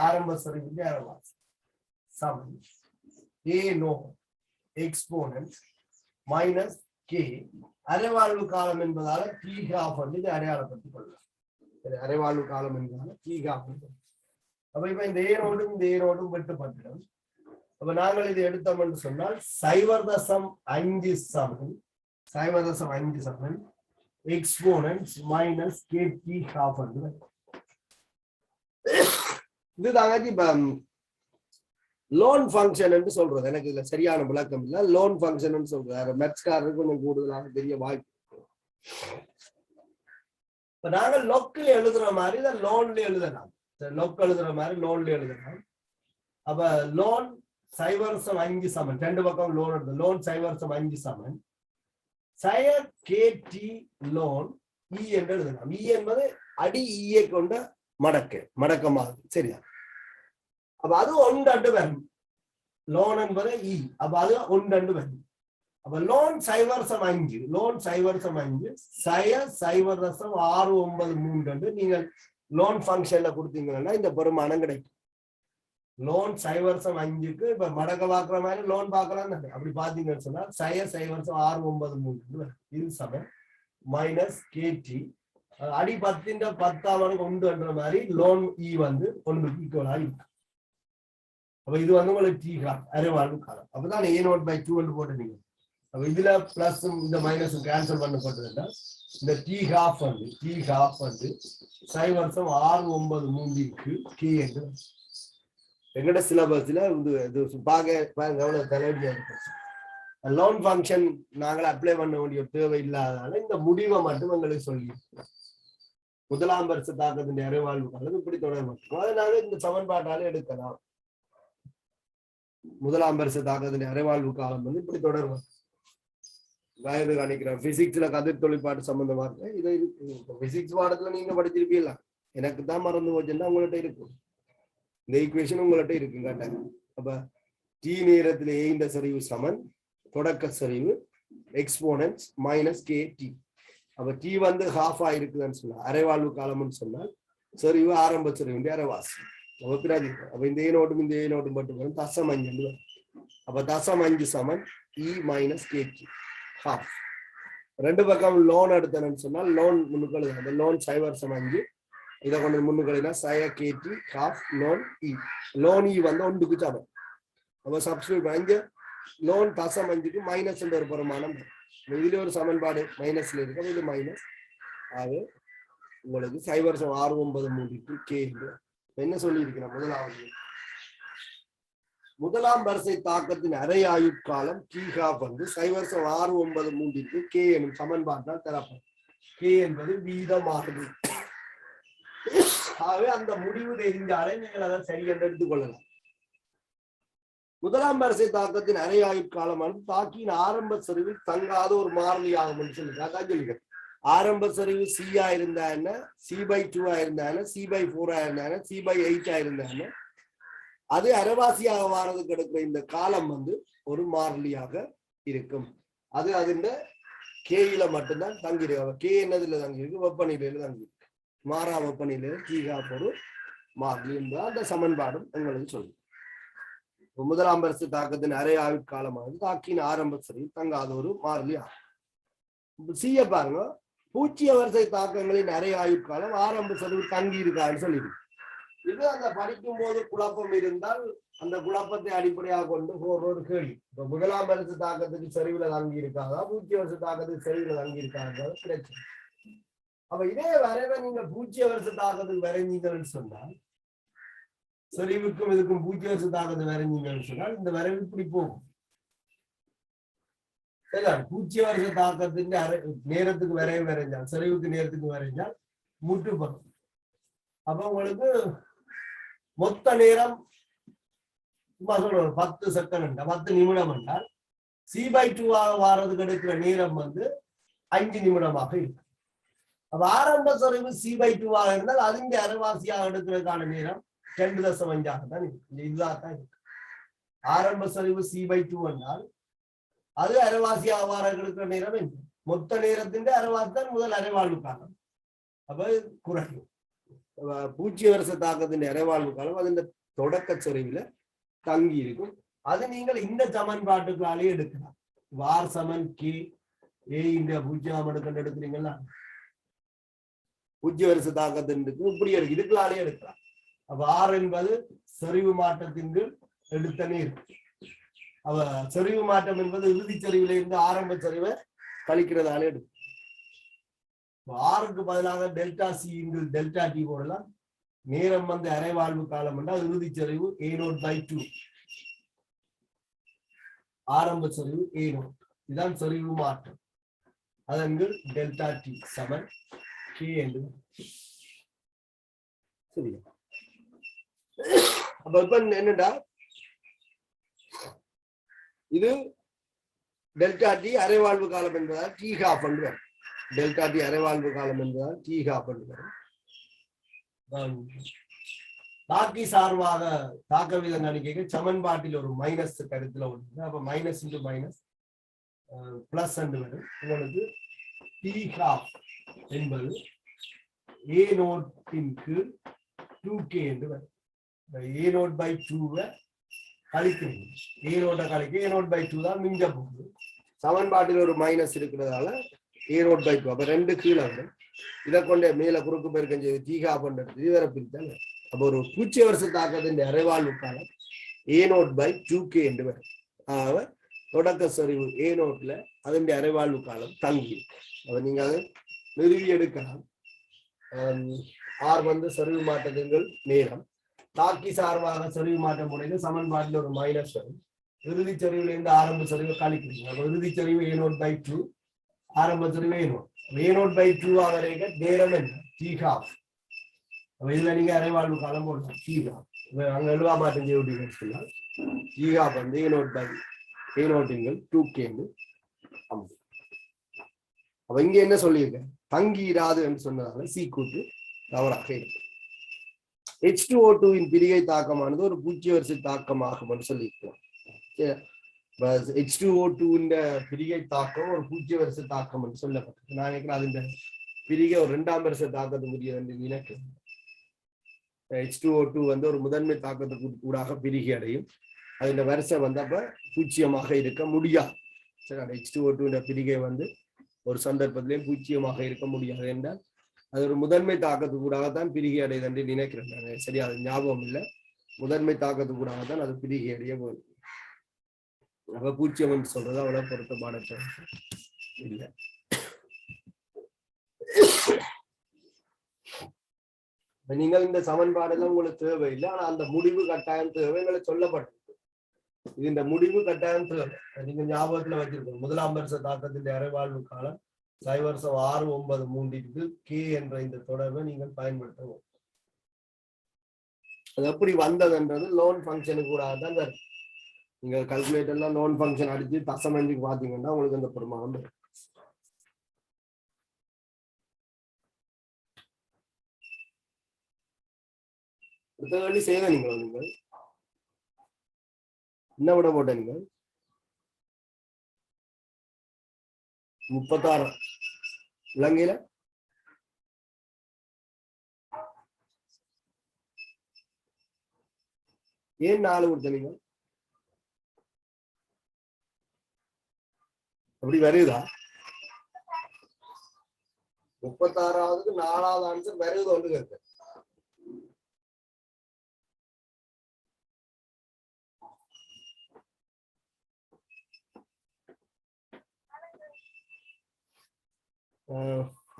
ஆரம்ப சரிவின் அரைவாசி சமம் A0 எக்ஸ்போனன்ட் -K அரைவாழ்வு காலம் என்பதால T12 வந்து அடையாளப்படுத்திக் கொள்ளலாம். அரைவாழ்வு காலம் என்பதால T12. அப்ப இப்ப இந்த ஏரோடும் இந்த ஏரோடும் வெட்டுப்பட்டிடும். அப்ப நாங்கள் இதை எடுத்தோம் என்று சொன்னால் 0.5 சமன் எக்ஸ்போனன்ட் -KT12. இது தாங்க லோன் ஃபங்க்ஷன் என்று சொல்றது. எனக்கு இதுல சரியான விளக்கம் இல்லை. லோன் ஃபங்க்ஷன் சொல்றது மேத்ஸ்காரருக்கு கொஞ்சம் கூடுதலாக தெரிய வாய்ப்பு. இப்ப நாங்கள் லொக்கில் எழுதுற மாதிரி தான் லோன்ல எழுதலாம். லொக் எழுதுற மாதிரி லோன்ல எழுதலாம். அப்ப லோன் 0.5 சமன், ரெண்டு பக்கம் லோன் எடுத்து லோன் 0.5 சமன் சய கேடி லோன் இ என்று எழுதலாம். இ என்பது அடி ஈயை கொண்ட மடக்கமாகும். சரியா? அப்ப அது ஒன்று வரும். லோன் என்பது இ, அப்ப அது ஒன்று வரும். அப்ப லோன் 0.5 லோன் 0.5 சய 0.693 நீங்கள் லோன் ஃபங்க்ஷன்ல கொடுத்தீங்கன்னா இந்த பெருமானம் கிடைக்கும். லோன் 0.5க்கு இப்ப மடக்க பாக்குற மாதிரி லோன் பாக்கலாம். அப்படி பாத்தீங்கன்னு சொன்னா சய 0.693 இது சமம் மைனஸ் கேடி அடி 10 ஒன்று மாதிரி லோன் இ வந்து 1க்கு ஈக்குவலா இருக்கு. அப்ப இது வந்து உங்களுக்கு டி காலம், அரைவாழ்வு காலம். அப்பதான் A0/2 போட்டுட்டீங்க. அப்ப இதுல பிளஸ் இந்த மைனஸ் கேன்சல் பண்ணப்பட்டதுன்னா இந்த டி ஹாஃப் வந்து 0.693க்கு கே என்று எங்கட சிலபஸ்ல பாருங்க தலைவலியா இருக்கு. லோன் ஃபங்க்ஷன் நாங்கள் அப்ளை பண்ண வேண்டிய தேவை இல்லாததால இந்த முடிவை மட்டும் எங்களுக்கு சொல்லி முதலாம் வருஷ தாக்கத்தின் அரைவாழ்வு காலம் இப்படி தொடர்பு. அதனால இந்த சமன்பாட்டால எடுக்கலாம். முதலாம் வருஷ தாக்கத்தின் அரைவாழ்வு காலம் வந்து இப்படி தொடர்பு. வயது கணிக்கிறேன் பிசிக்ஸ்ல கதிர் தொழிற்பாடு சம்பந்தமா இருக்கு. இதை பிசிக்ஸ் பாடத்துல நீங்க படிச்சிருப்பீங்களா? எனக்கு தான் மறந்து போச்சுன்னா உங்கள்கிட்ட இருக்கும். இந்த ஈக்குவேஷன் உங்கள்கிட்ட இருக்கு கேட்டாங்க. அப்ப டி நேரத்தில் இந்த சரிவு சமன் தொடக்க சரிவு எக்ஸ்போனன்ஸ் மைனஸ் கே டி. அப்ப டி வந்து ஹாஃப் ஆயிருக்குதுன்னு சொன்னா அரைவாழ்வு காலம்னு சொன்னால் சரிவு ஆரம்ப சரிவு அரைவாசி. அப்ப இந்த ஏனோட்டும் இந்த ஏனோட்டும் மட்டும் வரும் தசம் 5. அப்ப தசம் 5 சமன் E minus K D half. ரெண்டு பக்கம் லோன் எடுத்தேன்னு சொன்னால் லோன் முன்னுக்கள் அந்த லோன் 0.5 இதை கொண்டு முன்னுக்களினா சய கேடி ஹாஃப் லோன் இ. லோன் இ வந்து 1க்கு சமம். அப்ப சப்ஸ்டியூட் இங்க லோன் தசம் 5க்கு மைனஸ் ஒரு பெருமானம். இதுல ஒரு சமன்பாடு மைனஸ்ல இருக்கு, இது மைனஸ். அது உங்களுக்கு 0.693க்கு கே. என்ன சொல்லி இருக்கிறேன்? முதலாம் வரிசை தாக்கத்தின் அரை ஆயுட்காலம் டி ஹாஃப் வந்து 0.693க்கு கே எனும் சமன்பாட்டால் தரப்படும். கே என்பது வீதமாகுது. ஆகவே அந்த முடிவு தெரிஞ்சாலே நீங்கள் அதை சரி என்று எடுத்துக் கொள்ளலாம். முதலாம் வரிசை தாக்கத்தின் அரை ஆயுட்காலமானது தாக்கியின் ஆரம்ப சரிவில் தங்காத ஒரு மாறிலியாகும் என்று சொல்லிக்கிறேன். ஆரம்ப சரிவு C-ஆ இருந்தா என்ன, C/2 இருந்தா என்ன, C/4 இருந்தா என்ன, C/8 இருந்தா என்ன, அது அரைவாசியாக வாரதுக்கு எடுக்கிற இந்த காலம் வந்து ஒரு மாறிலியாக இருக்கும். அது அதுல கேயில மட்டும்தான் தங்கிருக்கு. கே என்னதுல தங்கியிருக்கு? வெப்பநிலையில தங்கியிருக்கு. மாறா வெப்பநிலையில கீழா ஒரு மாறிலி என்பதால் அந்த சமன்பாடும் எங்களுக்கு சொல்லும். முதலாம் வரிசை தாக்கத்தின் அரை ஆயுட்காலமானது தாக்கின் ஆரம்ப சரிவில் தங்காத ஒரு மாறிலி ஆகும். C-ய பாருங்க, பூச்சிய வரிசை தாக்கங்களின் அரை ஆயுட்காலம் ஆரம்ப சரிவு தங்கி இருக்கான்னு சொல்லியிருக்கு. இது அந்த படிக்கும் போது குழப்பம் இருந்தால் அந்த குழப்பத்தை அடிப்படையாக கொண்டு ஒரு கேள்வி. இப்ப முதலாம் வரிசை தாக்கத்துக்கு சரிவுல தங்கி இருக்காதா, பூச்சிய வரிசை தாக்கத்துக்கு சரிவுல தங்கி இருக்காங்க பிரச்சனை. அப்ப இதே வரைவை நீங்க பூச்சிய வரிசை தாக்கத்துக்கு வரைஞ்சீங்கன்னு சொன்னால், சரிவுக்கும் இதுக்கும் பூச்சிய வரிசை தாக்கத்துக்கு வரைஞ்சீங்கன்னு சொன்னால் இந்த வரைவு இப்படி போகும். பூச்சிய வரிசை தாக்கத்துக்கு நேரத்துக்கு வரைஞ்சால், சரிவுக்கு நேரத்துக்கு வரைஞ்சால் முட்டு படும். அப்ப உங்களுக்கு மொத்த நேரம் 10 செகண்ட் 10 நிமிடம் என்றால் C/2 வாரதுக்கு எடுக்கிற நேரம் வந்து 5 நிமிடமாக இருக்கு. அப்ப ஆரம்ப சரிவு C/2 இருந்தால் அதுங்க அரைவாசியாக எடுக்கிறதுக்கான நேரம் 2.5 தான் இருக்கு. இதுதான் இருக்கு. ஆரம்ப சரிவு C/2 என்றால் அது அரைவாசியாக வார எடுக்கிற நேரம் என்ன? மொத்த நேரத்தின் அரைவாசி தான் முதல் அரைவாழ்வு காலம். அப்ப குறையும். பூச்சிய வரிசை தாக்கத்தின் அரைவாழ்வு காலம் அது இந்த தொடக்க சரிவுல தங்கி இருக்கும். அது நீங்கள் இந்த சமன்பாட்டுகளாலே எடுக்கலாம். வார் சமன் கே ஏ இந்த பூஜ்ஜியம் எடுக்கிறீங்களா? பூஜ்ஜிய வரிசை தாக்கத்தின் இப்படி இருக்கு, இதுக்களாலே எடுக்கலாம். அப்ப ஆர் என்பது செறிவு மாற்றத்தின் எடுத்த நீர். அவ செறிவு மாற்றம் என்பது இறுதி சரிவில இருந்து ஆரம்ப சரிவை கழிக்கிறதாலே எடுக்கும். ஆறுக்கு பதிலாக ΔC ΔT போடலாம். நேரம் வந்து அரைவாழ்வு காலம் என்றால் இறுதி சரிவு A0/2, ஆரம்ப சரிவு A0. இதுதான் சரிவு மாற்றம். அதன் டெல்டா டி சமன் கே என்று. சரியா? அப்ப இப்ப என்னடா இது டெல்டா டி அரைவாழ்வு காலம் என்பதால் டி ஹாஃப் என்று வரும். டெல்டா டி அரைவாழ்வு காலம் என்பதால் டி ஹாஃப் என்று வரும். தாக்கி சார்பாக தாக்க வீத நடிக்கைக்கு சமன்பாட்டில் ஒரு மைனஸ் கருத்துல ஒன்று. அப்ப மைனஸ் இன்டு மைனஸ் பிளஸ் என்று வரும். உங்களுக்கு டி ஹாஃப் என்பது ஏ நோட்டின் கீழ் 2k என்று வரும். ஏ நோட் பை 2 கழிக்கணும். ஏ நோட்டை கழிக்க ஏ நோட் பை 2 தான் மிஞ்ச போகுது. சமன்பாட்டில் ஒரு மைனஸ் இருக்கிறதால ஏ நோட் பை 2. அப்ப 2 கீழே வரும். இதை கொண்டு மேல குறுக்கு பெருக்கம் செய்து தீகா பண்றது இதுவரை பிரித்தாங்க. அப்போ ஒரு பூச்சிய வருஷ தாக்கத்தின் அரைவாழ்வு காலம் ஏ நோட் பை 2k என்று வரும். ஆக தொடக்க சரிவு ஏ நோட்ல அதனுடைய அரைவாழ்வு காலம் தங்கி அதை நீங்க அதை நிறுவி எடுக்கலாம். ஆர் சரிவு மாற்றங்கள் நேரம். தாக்கி சார்பாக சரிவு மாற்ற முறையில் சமன்பாட்டில் ஒரு மைனஸ் வரும். இறுதி சரிவுல இருந்து ஆரம்ப சரிவை கழிக்கிறீங்க. அப்ப இறுதி சரிவு ஏ நோட் பை 2, ஆரம்ப சரிவு a note. A note by 2 ஆக நேரம் என்ன டி ஹாஃப். இதுல நீங்க அரைவாழ்வு காலம் போடலாம் டி ஹாஃப். அங்க எழுவா மாற்றம் செய்ய விட்டீங்கன்னா டி half a note by a நோட்டுங்கள் 2k. அப்ப இங்க என்ன சொல்லியிருக்கேன், தங்கிராது என்று சொன்னதால சி கூட்டு தவறாக இருக்கு. H2O2 இன் பிரிகை தாக்கமானது ஒரு பூஜ்ய வரிசை தாக்கமாகும் என்று சொல்லியிருக்கோம். H2O2 இந்த பிரிகை தாக்கம் ஒரு பூஜ்ய வரிசை தாக்கம் என்று சொல்லப்பட்டது. நான் நினைக்கிறேன் அது இந்த பிரிகை ஒரு 2ஆம் வரிசை தாக்கத்துக்குரியது என்று நினைக்கிறேன். H2O2 ஒரு முதன்மை தாக்கத்துக்கு கூடாக பிரிகை அடையும். அது வரிசை அப்ப பூஜ்ஜியமாக இருக்க முடியாது. சரி, H2O2 பிரிகை ஒரு சந்தர்ப்பத்திலேயும் பூஜ்ஜியமாக இருக்க முடியாது என்றால் அது ஒரு முதன்மை தாக்கத்துக்கு கூடாகத்தான் பிரிகை அடையுது என்று நினைக்கிறேன். சரியா, அது ஞாபகம் இல்லை. முதன்மை தாக்கத்துக்கு கூடாகத்தான் அது பிரிகை அடைய போகுது. அப்ப பூஜ்ஜியம் என்று சொல்றது அவ்வளவு பொருத்தமான இல்லை. நீங்கள் இந்த சமன்பாடெல்லாம் உங்களுக்கு தேவையில்லை. ஆனா அந்த முடிவு கட்டாயம் தேவை எங்களுக்கு சொல்லப்பட்டிருக்கு. இது இந்த முடிவு கட்டாயம் தேவை. நீங்க ஞாபகத்துல வச்சிருக்கணும். முதலாம் வருஷ தாக்கத்தின் அரைவாழ்வு காலம் 0.693 கே என்ற இந்த தொடர்பை நீங்கள் பயன்படுத்தவும். அது எப்படி வந்ததுன்றது லோன் ஃபங்க்ஷனுக்கு கூட தான். நீங்க கால்குலேட்டர்லாம் லோன் ஃபங்க்ஷன் அடிச்சு தசமஞ்சுக்கு பாத்தீங்கன்னா உங்களுக்கு அந்த பெருமானம் வேண்டி செய்த நீங்கள் என்ன விட போட்ட நீங்கள் 36 இலங்கையில ஏன் 4 கொடுத்த நீங்க அப்படி வருதா? 36வது 4வது ஆன்சர் வருது ஒன்று கேட்க.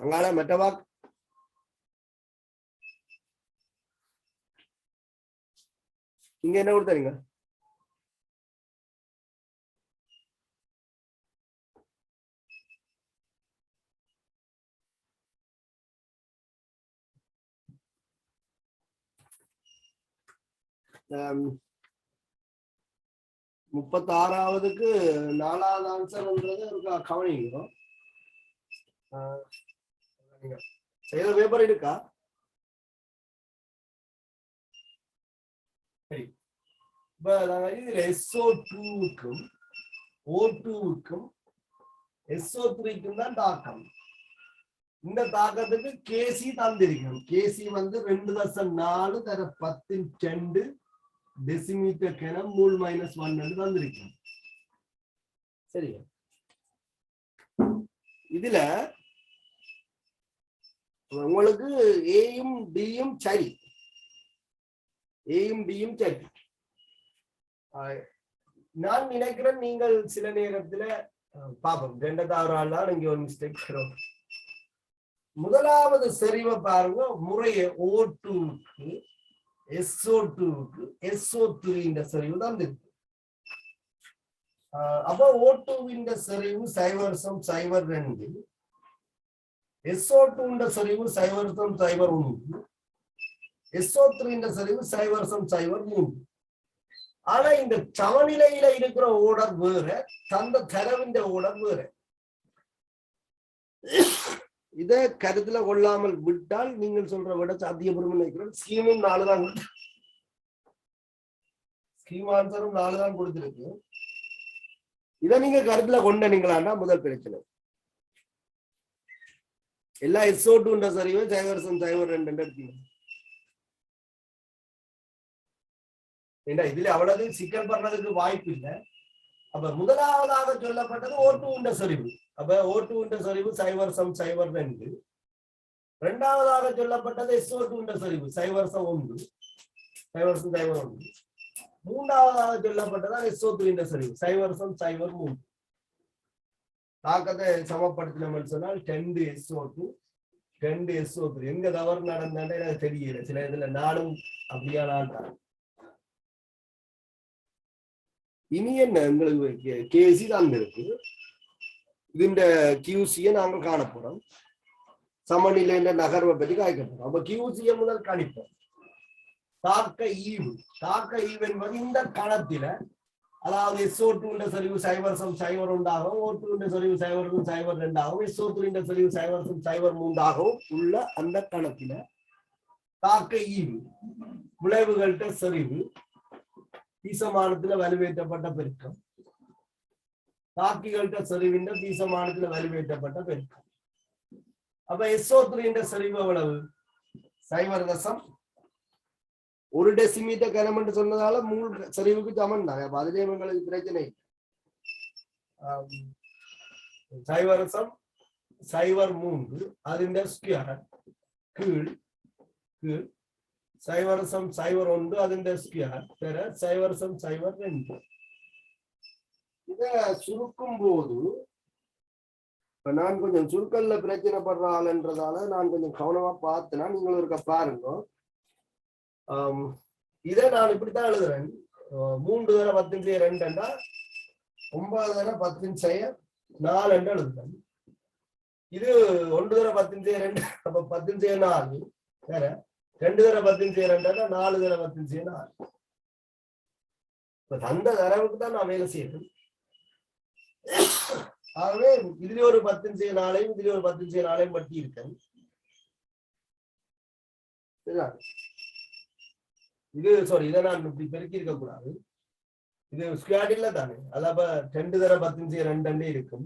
அங்கால மெட்டவாக் இங்க என்ன கொடுத்தீங்க? முப்பத்தாறாவதுக்கு 4வது ஆன்சர்ன்றது ஒரு கவனிக்கிறோம். செய்த பேப்பர் இருக்கா? சரி, இப்ப இதுல SO2க்கும் O2க்கும் SO3க்கும் தான் தாக்கம். இந்த தாக்கத்துக்கு கேசி தந்திருக்கணும். கேசி 2.4 தர 10 டெசிமீட்டர் கனம் மூல் -1 தந்திருக்கணும். சரியா? இதுல உங்களுக்கு ஏயும் டியும் சரி, ஏயும் டியும் சரி. நான் நினைக்கிறேன் நீங்கள் சில நேரத்துல பாப்போம் 2வது ஆள் இங்க ஒரு மிஸ்டேக். முதலாவது செறிவை பாருங்க, முறைய O2க்கு SO2க்கு SO3 இந்த செறிவு தான் இருக்கு. அப்ப O2 இந்த செறிவு 0.02 SO2 சரிவு 0.01 SO3 சரிவு 0.03 ஆனா இந்த சமநிலையில இருக்கிற ஓடர் வேற தந்த தரவின் ஓடர் வேற இதை கருத்துல கொள்ளாமல் விட்டால் நீங்கள் சொல்ற விட சாத்தியப்படும் நினைக்கிறேன் ஸ்கீமும் 4 தான் ஸ்கீம் ஆன்சரும் 4 தான் கொடுத்திருக்கு இதை நீங்க கருத்துல கொண்டீங்களான்னா முதல் பிரச்சனை எல்லா SO2 சரிவு 0.02 எடுத்தீங்க இதுல அவ்வளவு சிக்கல் பண்ணதுக்கு வாய்ப்பு இல்லை அப்ப முதலாவதாக சொல்லப்பட்டது O2 சரிவு அப்ப O2 சரிவு 0.02 இரண்டாவதாக சொல்லப்பட்டது SO2 சரிவு 0.1 மூன்றாவதாக சொல்லப்பட்டது SO3 சரிவு 0.03 தாக்கத்தை சமப்படுத்தினோம்னு சொன்னால் 10 SO2 10 SO3 எங்க தவறு நடந்தாண்டே எனக்கு தெரியல சில இதுல நானும் அப்படியா நான் இனி என்ன எங்களுக்கு கேசி தான் இருக்கு இந்த கியூசியை நாங்கள் காணப்போறோம் சமநிலை என்ற நகர்வை பற்றி காய்க்க போறோம் அப்ப கியூசியை முதல் கணிப்போம் தாக்க ஈவு என்பது இந்த கணத்தில அதாவது SO2 சரிவு 0.01 ஆகவும் O2 சரிவு 0.02 ஆகவும் SO3 சரிவு 0.03 ஆகவும் உள்ள அந்த கணத்தில தாக்க ஈவு விளைவுகள்கிட்ட சரிவு பீசமானத்துல வலுவேற்றப்பட்ட பெருக்கம் தாக்கிகள்கிட்ட சரிவின் பீசமானத்துல வலுவேற்றப்பட்ட பெருக்கம் அப்ப SO3 சரிவு எவ்வளவு 0.1 டெசிமீட்டர் கனம் என்று சொன்னதால 3 சரிவுக்கு சமன் தான் அப்ப அதுல எங்களுக்கு பிரச்சனை 0.03 അതിന്റെ ஸ்கொயர் கீழ் 0.01 അതിന്റെ ஸ்கொயர் பெற 0.02 இத சுருக்கும் போது நான் கொஞ்சம் சுருக்கல்ல பிரச்சனை படுற ஆளுன்றதால நான் கொஞ்சம் கவனமா பார்த்தேன்னா நீங்கள் இருக்க பாருங்க இதை நான் இப்படித்தான் எழுதுறேன் 3 தடவை 10/2 9 தடவை 10/4 எழுதுறேன் இது 1 தடவை 10/2 அப்ப 10/4 வேற 2 தடவை 10/2 4 தடவை 10/4 அந்த தரவுக்கு தான் நான் வேலை செய்யணும் ஆகவே இதுல ஒரு 10/4 இதுல ஒரு 10/4 பட்டி இருக்கேன் இது சாரி இதை நான் இப்படி பெருக்கி இருக்க கூடாது இது ஸ்கொயர் இல்ல தானே அதாப்ப 2 தடவை 10/2 இருக்கும்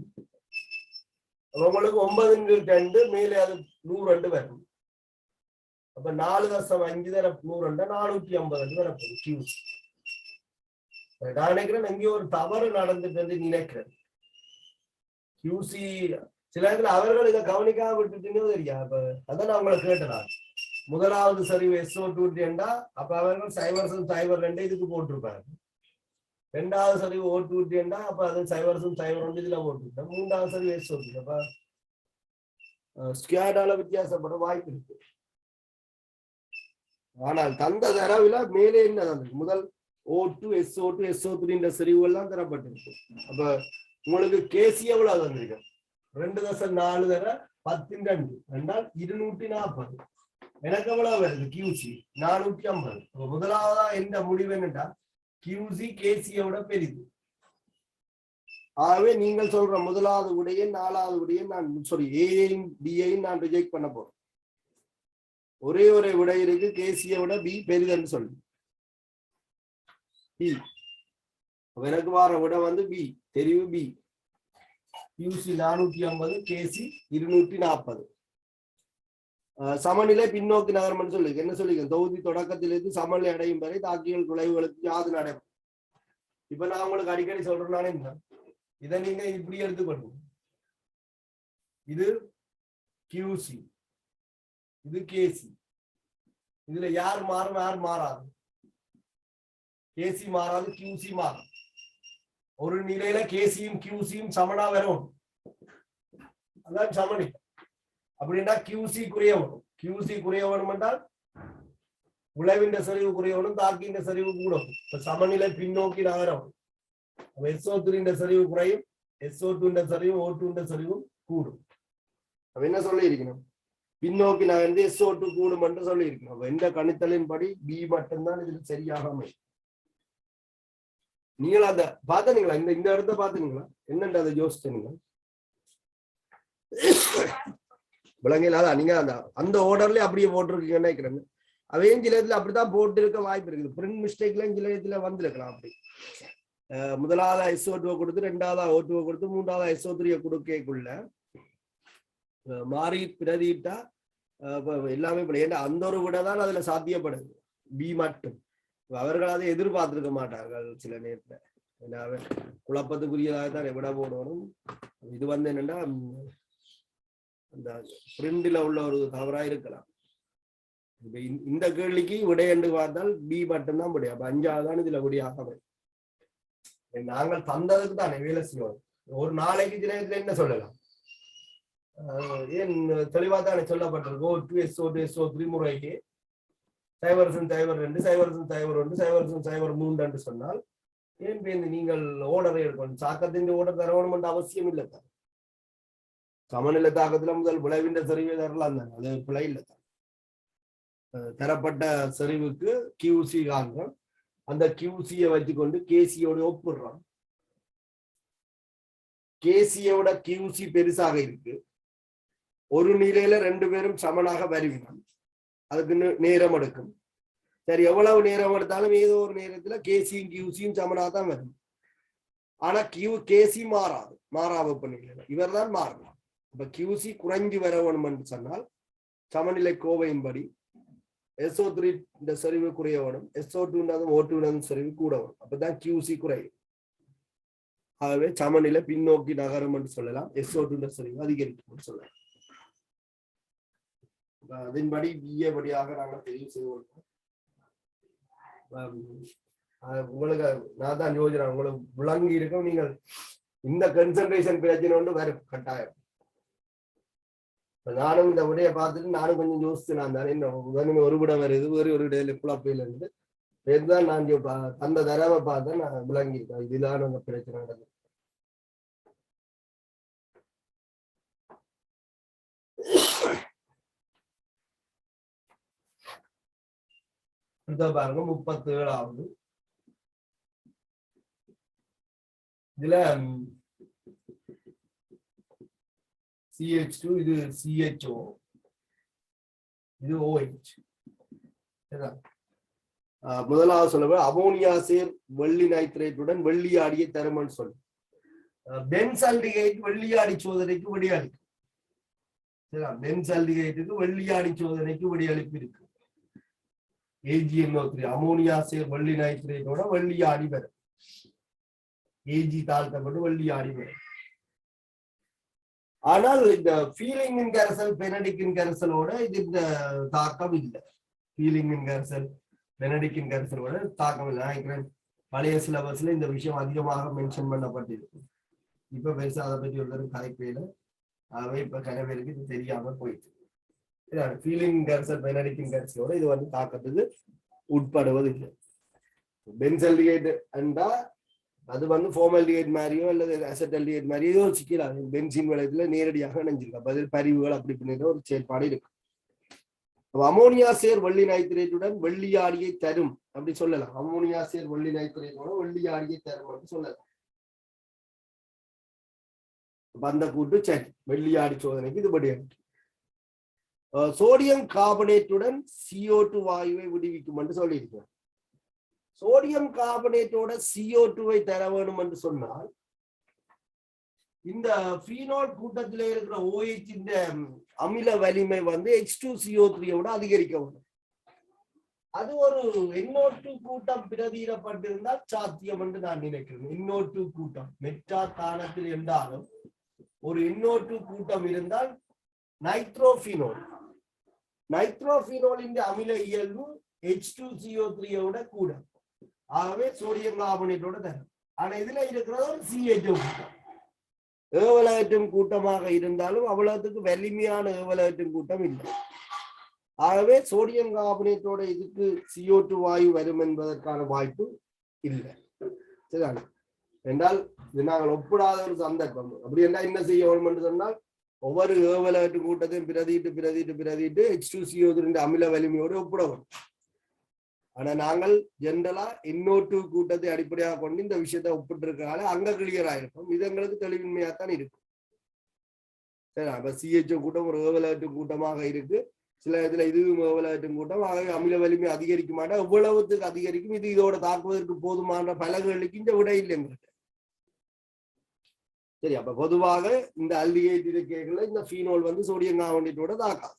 உங்களுக்கு 9/2 மேலே அது 102 வரும் அப்ப 4.5 தடவை 102 450 வரப்போகுது கியூசி நான் நினைக்கிறேன் எங்கேயோ ஒரு தவறு நடந்துட்டு நினைக்கிறேன் கியூசி சில இடத்துல அவர்கள் இதை கவனிக்காம விட்டுட்டீங்கன்னு தெரியா அப்ப அதான் நான் உங்களை கேட்டேன் முதலாவது சரிவு SO2 அப்ப அவர்கள் 0.02 இதுக்கு போட்டிருப்பாரு இரண்டாவது சரிவு O2 அப்ப அது 0.02 இதுல போட்டிருக்கேன் மூன்றாவது சரிவு SO3 அப்ப ஸ்கொயர்டால வித்தியாசப்பட வாய்ப்பு இருக்கு ஆனால் தந்த தரவுல மேலே என்ன முதல் O2 SO2 SO3 சரிவு எல்லாம் தரப்பட்டிருக்கு அப்ப உங்களுக்கு கேசி எவ்வளவு வந்திருக்கு 2.4 தர 10/2 என்றால் 240 எனக்கு எவ்வளவு வருது கியூசி 450 முதலாவதா எந்த முடிவு என்னட்டா கியூசி கேசியோட பெரிது ஆகவே நீங்கள் சொல்ற முதலாவது விடையை 4வது விடையை நான் சாரி ஏயையும் பியையும் நான் ரிஜெக்ட் பண்ண போறேன் ஒரே ஒரு விடை இருக்கு கேசியை விட பி பெரிதுன்னு சொல்லி பி எனக்கு வார விட வந்து பி தெரிவு பி கியூசி 450 கேசி 240 சமநிலை பின்னோக்கி நகரம் சொல்லி என்ன சொல்லிக்க தொகுதி தொடக்கத்திலிருந்து சமநிலை அடையும் வரை தாக்கியல் விளைவுகளுக்கு யாது நடைபெறும் இப்ப நான் உங்களுக்கு அடிக்கடி சொல்றேன் இதை நீங்க இப்படி எடுத்துக்கணும் இது கியூசி இது கேசி இதுல யார் மாறும் யார் மாறாது கேசி மாறாது கியூசி மாறும் ஒரு நிலையில கேசியும் கியூசியும் சமனா வரும் அதான் சமணி அப்படின்னா கியூசி குறைய வரும் கியூசி குறைய வேணும் என்றால் விளைவின் சரிவு குறைய வேணும் தாக்கின்ற சரிவு கூடும் இப்ப சமநிலை பின்னோக்கி நகரம் SO3 சரிவு குறையும் SO2 சரிவும் O2 சரிவும் கூடும் அப்ப என்ன சொல்லி இருக்கணும், பின்னோக்கி நகர்ந்து SO2 கூடும் என்று சொல்லி இருக்கணும். எந்த கணித்தலின் படி B மட்டும்தான் இதுக்கு சரியாக அமையும். நீங்கள் அதை பாத்தீங்களா? இந்த இடத்த பாத்தீங்களா? என்னென்று அதை யோசிச்சீங்களா? விளங்கலாத நீங்க அந்த ஆர்டர்ல அப்படியே போட்டிருக்கீங்கன்னு நினைக்கிறேன். அவையும் சில இடத்துல அப்படித்தான் போட்டு இருக்க வாய்ப்பு இருக்குது. பிரிண்ட் மிஸ்டேக்லாம் சில இடத்துல வந்திருக்கலாம். அப்படி முதலாவது SO2 கொடுத்து, ரெண்டாவது O2 கொடுத்து, மூன்றாவது SO3 கொடுக்கக்குள்ள மாறி பிரதிட்டா எல்லாமே ஏன்னா அந்த ஒரு விட தான் அதுல சாத்தியப்படுது B மட்டும். அவர்கள் அதை எதிர்பார்த்திருக்க மாட்டார்கள் சில நேரத்துல. ஏன்னா குழப்பத்துக்குரியதாக தான் விட போடணும். இது என்னன்னா அந்த பிரிண்டில் உள்ள ஒரு தவறாக இருக்கலாம். இப்ப இந்த கேள்விக்கு விடை என்று பார்த்தால் B மட்டும்தான் விடை. அப்ப 5வது தான் இதுல விடையாக. நாங்கள் தந்ததுக்கு தானே வேலை செய்வோம். ஒரு நாளைக்கு சில இதுல என்ன சொல்லலாம், ஏன் தெளிவா தானே சொல்லப்பட்டிருக்கு. O2 SO2 SO3 முறைக்கு 0.02 0.01 0.03 என்று சொன்னால் ஏன் பேருந்து நீங்கள் ஓர்டரை எடுக்கணும்? சாக்கத்தின் ஓர்டர் தரணும் என்ற அவசியம் இல்லை தான். சமநிலை தாக்கத்துல முதல் விளைவின்ற செறிவை தரலாம் தானே, அது பிழை இல்லை தான். தரப்பட்ட செறிவுக்கு QC காண்கிறோம். அந்த QC-யை வச்சுக்கொண்டு KC-யோட ஒப்பிடுறோம். KC-யோட QC பெருசாக இருக்கு. ஒரு நிலையில 2 பேரும் சமனாக வருவினோம். அதுக்கு நேரம் எடுக்கும். சரி, எவ்வளவு நேரம் எடுத்தாலும் ஏதோ ஒரு நேரத்துல KC-யும் QC-யும் சமனாக தான் வரும். ஆனா KC மாறாது, மாறா வெப்பநிலை இவர் தான் மாறலாம். அப்ப QC குறைஞ்சு வர வேணும் என்று சொன்னால் சமநிலை கோவையின்படி SO3 இந்த செறிவு குறைய வேணும், SO2 O2 செறிவு கூட வரும். அப்பதான் QC குறையும். ஆகவே சமநிலை பின்னோக்கி நகரும் என்று சொல்லலாம். SO2 செறிவு அதிகரிக்கும் சொல்லலாம். அதன்படி படியாக நாங்கள் தெரிவு செய்து கொள்வோம். உங்களுக்கு நான் தான் யோஜனை உங்களுக்கு விளங்கி இருக்கும். நீங்கள் இந்த கன்சன்ட்ரேஷன் பிரச்சனை ஒன்று வரும் கட்டாயம். நானும் இந்த விடையை பார்த்துட்டு நானும் கொஞ்சம் யோசிச்சு நான் தானே இன்னும் ஒரு விட வருது, வேறு ஒரு இடையில குழப்பையில இருந்து தான் நான் அந்த தரவை பார்த்து நான் விளங்கியிருக்கேன். இதுதான் அந்த பிரச்சனை நடக்குது. பாருங்க 37வது. இதுல CH2, இது CHO, இது OH. முதலாவது சொல்ல அமோனியா சேர் வெள்ளி நைட்ரேட்டுடன் வெள்ளியாடியை தருமன்னு சொல்லு. பென்சால்டிகைட் வெள்ளியாடி சோதனைக்கு விடையளிக்கும். பென்சால்டிகைட்டுக்கு வெள்ளியாடி சோதனைக்கு விடையளிப்பு இருக்கு. AgNO3 அமோனியா சேர் வெள்ளி நைட்ரேட்டோட வெள்ளியாடி வரும். Ag தாழ்த்தப்பட்டு வெள்ளியாடி வரும். ஆனால் இந்த ஃபீலிங்கின் கரைசல் பெனடிக்கின் கரைசலோட இது இந்த தாக்கம் இல்லை. ஃபீலிங்கின் கரைசல் பெனடிக்கின் கரைசலோட தாக்கம் இல்லை. நினைக்கிறேன் பழைய சிலபஸ்ல இந்த விஷயம் அதிகமாக மென்ஷன் பண்ணப்பட்டிருக்கு. இப்ப பெருசா அதை பற்றி ஒரு கதைப்பையில அவை இப்ப கனவேருக்கு இது தெரியாம போயிட்டு. ஃபீலிங் கரைசல் பெனடிக்கின் கரைசலோட இது தாக்கத்துக்கு உட்படுவது இல்லை. பென்சால்டிகைட் என்றா அது ஃபார்மால்டிகைட் மாதிரியோ அல்லது அசெட்டால்டிகைட் மாதிரியோ யோசிக்கலாம். பென்சின் விளையத்துல நேரடியாக இணைஞ்சிருக்கா பதில் பரிவுகள் அப்படி பண்ணிட்டு ஒரு செயல்பாடு இருக்கு. அமோனியா சேர் வெள்ளி நைட்ரேட்டுடன் வெள்ளியாடியை தரும் அப்படி சொல்லலாம். அமோனியா சேர் வெள்ளி நைட்ரேட்டோட வெள்ளியாடியை தரும் அப்படின்னு சொல்லலாம். அந்த கூட்டு சரி வெள்ளியாடி சோதனைக்கு இது படியாது. சோடியம் கார்பனேட்டுடன் CO2 வாயுவை விடுவிக்கும் என்று சொல்லியிருக்கிறோம். சோடியம் கார்பனேட்டோட CO2வை தர வேணும் என்று சொன்னால் இந்த ஃபீனால் கூட்டத்திலே இருக்கிற OH இந்த அமில வலிமை H2CO3 அதிகரிக்க வேண்டும். அது ஒரு NO2 கூட்டம் பிரதியிடப்பட்டிருந்தால் சாத்தியம் என்று நான் நினைக்கிறேன். NO2 கூட்டம் மெட்டா தானத்தில் இருந்தாலும் ஒரு NO2 கூட்டம் இருந்தால் நைட்ரோஃபினோலின் அமில இயல்பு H2CO3 கூட. ஆகவே சோடியம் கார்பனேட்டோட தரும். ஆனா இதுல இருக்கிறது ஒரு CHO கூட்டம். ஏவலகற்றும் கூட்டமாக இருந்தாலும் அவ்வளவுக்கு வலிமையான ஏவலகற்றும் கூட்டம் இல்லை. ஆகவே சோடியம் கார்பனேட்டோட இதுக்கு CO2 வாயு வரும் என்பதற்கான வாய்ப்பு இல்லை. சரிதானே? என்றால் இது நாங்கள் ஒப்பிடாத ஒரு சந்தர்ப்பம். அப்படி என்றால் என்ன செய்ய வேண்டும் என்று சொன்னால் ஒவ்வொரு ஏவலாட்டு கூட்டத்தையும் பிரதிட்டு H2CO அமில வலிமையோடு ஒப்பிடவும். ஆனா நாங்கள் ஜென்ரலா NO2 கூட்டத்தை அடிப்படையாக கொண்டு இந்த விஷயத்தை ஒப்பிட்டு இருக்கனால அங்க கிளியர் ஆயிருக்கும். இது எங்களுக்கு தெளிவின்மையாத்தான் இருக்கும். சரி, அப்ப CHO கூட்டம் ஒரு ஏவலாட்டு கூட்டமாக இருக்கு. சில இதுல இதுவும் ஏவலாட்டு கூட்டம். ஆகவே அமில வலிமை அதிகரிக்க மாட்டா, எவ்வளவுத்துக்கு அதிகரிக்கும், இது இதோட தாக்குவதற்கு போதுமான பலகளுக்கு இந்த விட இல்லை எங்களுக்கு. சரி, அப்ப பொதுவாக இந்த ஆல்டிஹைட் இருக்கைகள்ல இந்த ஃபீனோல் வந்து சோடியம் கார்பனேட்டோட தாக்காது.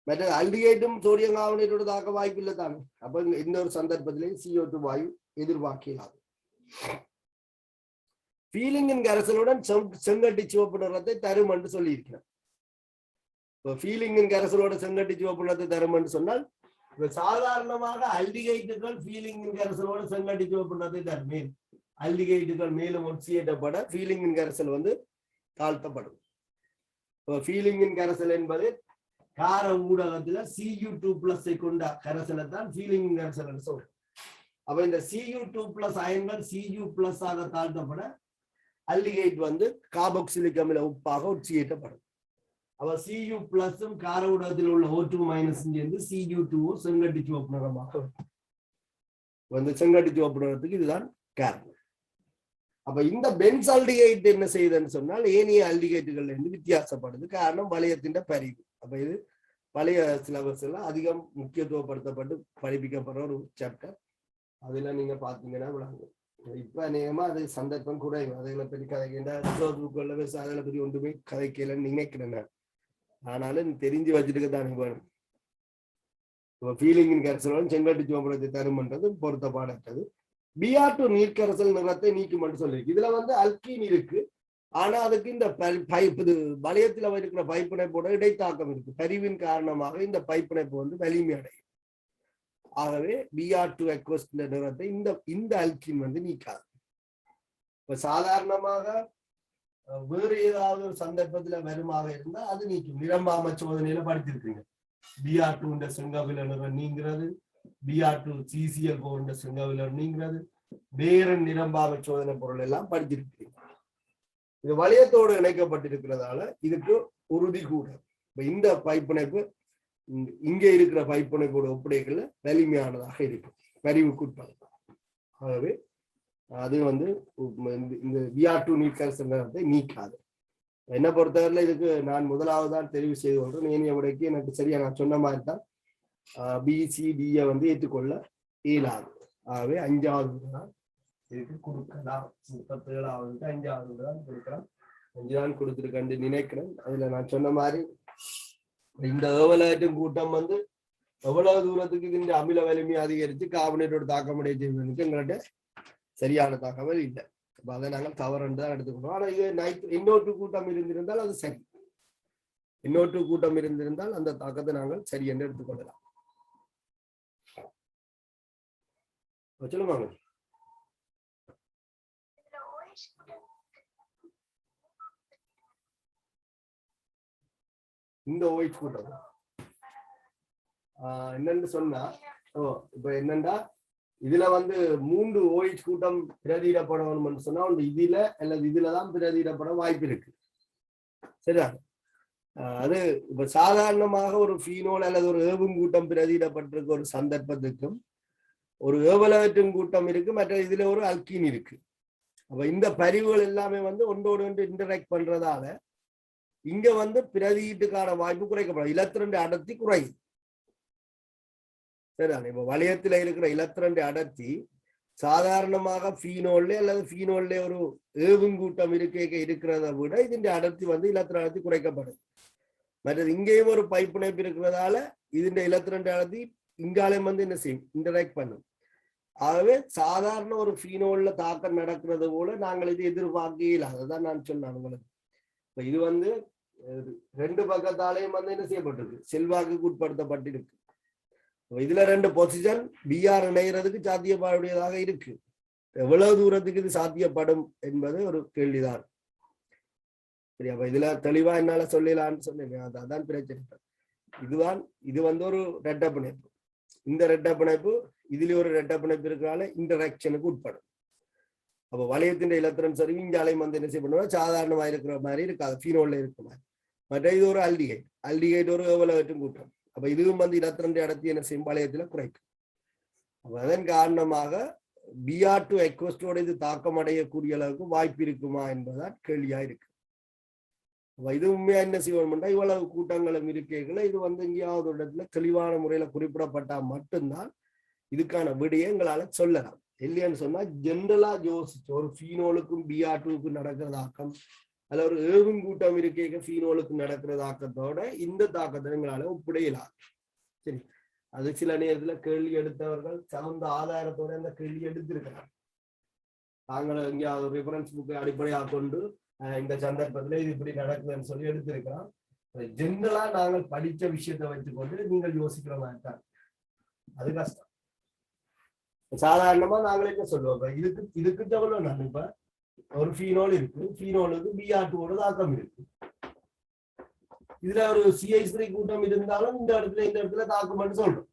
மற்ற ஆல்டிஹைடும் சோடியம் கார்பனேட்டோட தாக்க வாய்ப்பு இல்லை தானே. அப்ப இந்த ஒரு சந்தர்ப்பத்திலேயே CO2 வாயு எதிர்பார்க்கலாம். ஃபீலிங்கின் கரைசலுடன் செங்கட்டி சிவப்பு நிறத்தை தரும் என்று சொல்லி இருக்கிறேன். ஃபீலிங்கின் கரைசலோட செங்கட்டி சிவப்பு நிறத்தை தரும் என்று சொன்னால் சாதாரணமாக ஆல்டிஹைட்டுகள் ஃபீலிங்கின் கரைசலோட செங்கட்டி சிவப்பு நிறத்தை தரும். ஆல்டிஹைட்டுகள் மேலும் ஒட்சியேற்றப்பட ஃபீலிங்கின் கரைசல் வந்து தாழ்த்தப்படும். ஃபீலிங்கின் கரைசல் என்பது கார ஊடகத்துல Cu2+ கொண்ட கரைசலை தான் ஃபீலிங்கின் கரைசல் என்று சொல்றோம். அப்ப இந்த Cu2+ அயன்கள் Cu+ ஆக தாழ்த்தப்பட ஆல்டிஹைட் வந்து கார்பாக்சிலிக் அமில உப்பாக ஒட்சியேற்றப்படும். அப்ப Cu+ கார ஊடகத்தில் உள்ள O2- சேர்ந்து Cu2 செங்கட்டி சிவப்பு நிறமாக வந்து செங்கட்டி சிவப்பு நிறத்துக்கு இதுதான் காரணம். அப்ப இந்த பென்ஸ் ஆல்டிஹைட் என்ன செய்யுதுன்னு சொன்னால் ஏனைய ஆல்டிஹைட்டுகள்ல இருந்து வித்தியாசப்படுது. காரணம் வளையத்தின் பரிவு. அப்ப இது பழைய சிலபஸ் எல்லாம் அதிகம் முக்கியத்துவப்படுத்தப்பட்டு படிப்பிக்கப்படுற ஒரு சாப்டர். அதெல்லாம் நீங்க பாத்தீங்கன்னா விளங்கும். இப்ப அநேகமா அது சந்தர்ப்பம் குறைவு. அதுகளை பற்றி கதைக்கின்ற அதில பற்றி ஒன்றுமே கதைக்கலன்னு நினைக்கிறேன். ஆனாலும் தெரிஞ்சு வச்சுட்டு தான் வேணும். ஃபீலிங்கின் கரைசலுடன் செங்கட்டி சிவப்புறத்தை தருமன்றது பொருத்தப்பாடற்றது. Br2 நீர்க்கரசல் நிறத்தை நீக்கும் என்று சொல்லியிருக்கு. இதுல வந்து அல்கீன் இருக்கு. ஆனா அதுக்கு இந்த பைப்பு வளையத்துல இருக்கிற பைப்பிணைப்போட இடைத்தாக்கம் இருக்கு. பரிவின் காரணமாக இந்த பைப்பிணைப்பு வந்து வலிமை அடையும். ஆகவே Br2 aqueous நிறத்தை இந்த அல்கீன் வந்து நீக்காது. இப்ப சாதாரணமாக வேறு ஏதாவது ஒரு சந்தர்ப்பத்துல வருமாக இருந்தா அது நீக்கும். நிரம்பாம சோதனையில படித்திருக்கீங்க. Br2 செங்கவில நிறம் நீங்கிறது, Br2 CCl4 செங்கவில நீங்கிறது, வேறு நிரம்பாம சோதனை பொருள் எல்லாம் படித்திருக்கீங்க. இது வளையத்தோடு இணைக்கப்பட்டிருக்கிறதால இதுக்கு உறுதி கூட. இந்த பைப்பிணைப்பு இங்கே இருக்கிற பைப்பிணைப்போட ஒப்படைகள்ல வலிமையானதாக இருக்கும், பரிவுக்குட்படும். ஆகவே அது வந்து இந்த Br2 நீர்க்கரசல் நீக்காது. என்ன பொறுத்தவரையில இதுக்கு நான் முதலாவதுதான் தெரிவு செய்து கொள்றேன். ஏனைய விடைக்கு எனக்கு சரியா நான் சொன்ன மாதிரி தான் BCD வந்து ஏற்றுக்கொள்ள இயலாது. ஆகவே 5வது தான் இதுக்கு கொடுக்கலாம். 37வது 5வது தான் கொடுக்கலாம். 5 தான் கொடுத்துருக்கேன் நினைக்கிறேன். அதுல நான் சொன்ன மாதிரி இந்த ஏவலாட்டும் கூட்டம் வந்து எவ்வளவு தூரத்துக்கு இந்த அமில வலிமை அதிகரித்து கார்பனேட்டோட தாக்கமுடைய செய்வதற்கு எங்கள்கிட்ட சரியான தகவல் இல்லை. அப்ப அதை நாங்கள் தவறுன்னு தான் எடுத்துக்கணும். ஆனா இது NO2 கூட்டம் இருந்திருந்தால் அது சரி. NO2 கூட்டம் இருந்திருந்தால் அந்த தாக்கத்தை நாங்கள் சரி என்று எடுத்துக்கொள்ளலாம். சொல்லுவாங்க. இந்த OH கூட்டம் என்னன்னு சொன்னா, இப்ப என்னண்டா இதுல வந்து 3 OH கூட்டம் பிரதியிடப்படணும்னு சொன்னா இதுல அல்லது இதுலதான் பிரதியிடப்பட வாய்ப்பு இருக்கு. சரியா? அது இப்ப சாதாரணமாக ஒரு ஃபீனோல் அல்லது ஒரு ஏவும் கூட்டம் பிரதியிடப்பட்டிருக்க ஒரு சந்தர்ப்பத்துக்கும் ஒரு ஏவலாற்றும் கூட்டம் இருக்கு, மற்ற இதுல ஒரு அல்கீன் இருக்கு. அப்ப இந்த பரிவுகள் எல்லாமே வந்து ஒன்றோடு ஒன்று இன்டராக்ட் பண்றதால இங்க வந்து பிரதியீட்டுக்கான வாய்ப்பு குறைக்கப்படும். இலத்திரண்டு அடர்த்தி குறையுது. சரிதானே? இப்ப வளையத்துல இருக்கிற இலத்திரண்டு அடர்த்தி சாதாரணமாக ஃபீனோல்ல அல்லது ஃபீனோல்ல ஒரு ஏவுங்கூட்டம் இருக்கிறத விட இதன் அடர்த்தி வந்து இலத்திர அடர்த்தி குறைக்கப்படுது. மற்றது இங்கேயும் ஒரு பைப்பிணைப்பு இருக்கிறதால இதன் இலத்திரண்டு அடர்த்தி இங்காலையும் வந்து என்ன செய்யும், இன்டராக்ட் பண்ணும். ஆகவே சாதாரண ஒரு ஃபீனோல்ல தாக்கம் நடக்கிறது போல நாங்கள் இது எதிர்பார்க்கல. அதுதான் நான் சொன்னேன் உங்களுக்கு. இப்ப இது வந்து 2 பக்கத்தாலையும் வந்து என்ன செய்யப்பட்டிருக்கு, செல்வாக்குக்கு உட்படுத்தப்பட்டிருக்கு. இதுல 2 பொசிஷன் Br இணைகிறதுக்கு சாத்தியப்படக்கூடியதாக இருக்கு. எவ்வளவு தூரத்துக்கு இது சாத்தியப்படும் என்பது ஒரு கேள்விதான். சரி, அப்ப இதுல தெளிவா என்னால சொல்லலான்னு சொன்னேன். அதான் பிரச்சனை. இது வந்து ஒரு ரெட்ட பிணைப்பு. இந்த ரெட்ட பிணைப்பு இதுல ஒரு ரெட்ட பிணைப்பு இருக்கிறால இன்டராக்ஷனுக்கு உட்படும். அப்ப வளையத்தின் இலத்திரன் சரி இங்காலையும் வந்து என்ன செய்யப்படுவா சாதாரணமா இருக்கிற மாதிரி இருக்காது, ஃபீனோல்ல இருக்கிற மாதிரி. மற்ற இது ஒரு அல்டிகைட் ஒரு ஏவலகற்றும் கூட்டம். அப்ப இதுவும் வந்து இலத்திரன் அடர்த்தி என்ன செய்யும், வளையத்துல குறைக்கும். அப்ப அதன் காரணமாக BR2 எக்வஸ்டோட இது தாக்கம் அடையக்கூடிய அளவுக்கு வாய்ப்பு இருக்குமா என்பதுதான் கேள்வியா இருக்கு. இது உண்மையா என்ன செய்வோம்னா இவ்வளவு கூட்டங்களும் இருக்கைகளை இது வந்து எங்கேயாவது ஒரு இடத்துல தெளிவான முறையில குறிப்பிடப்பட்டா மட்டும்தான் இதுக்கான விடையை எங்களால சொல்லலாம். இல்லையான்னு சொன்னா ஜென்ரலா யோசிச்சு ஒரு ஃபீனோலுக்கும் BR2க்கும் நடக்கிற தாக்கம் அல்ல ஒரு ஏவும் கூட்டம் இருக்க ஃபீனோலுக்கு நடக்கிற தாக்கத்தோட இந்த தாக்கத்தை எங்களால ஒப்பிடையலாம். சரி, அது சில நேரத்துல கேள்வி எடுத்தவர்கள் தகுந்த ஆதாரத்தோட அந்த கேள்வி எடுத்திருக்கிறார். தாங்கள் எங்கேயாவது ரெஃபரன்ஸ் புக்கை அடிப்படையாக கொண்டு இந்த சந்தர்ப்பத்துல இது இப்படி நடக்குதுன்னு சொல்லி எடுத்திருக்கிறோம். ஜென்ரலா நாங்கள் படிச்ச விஷயத்தை வச்சுக்கொண்டு நீங்கள் யோசிக்கிற மாதிரி தான், அது கஷ்டம். சாதாரணமா நாங்களே என்ன சொல்லுவோம், இதுக்கு எவ்வளவு நான் இப்ப ஒரு ஃபீனோல் இருக்கு, ஃபீனோலுக்கு BR2 தாக்கம் இருக்கு. இதுல ஒரு CH3 கூட்டம் இருந்தாலும் இந்த இடத்துல தாக்கம் மட்டும் சொல்றோம்.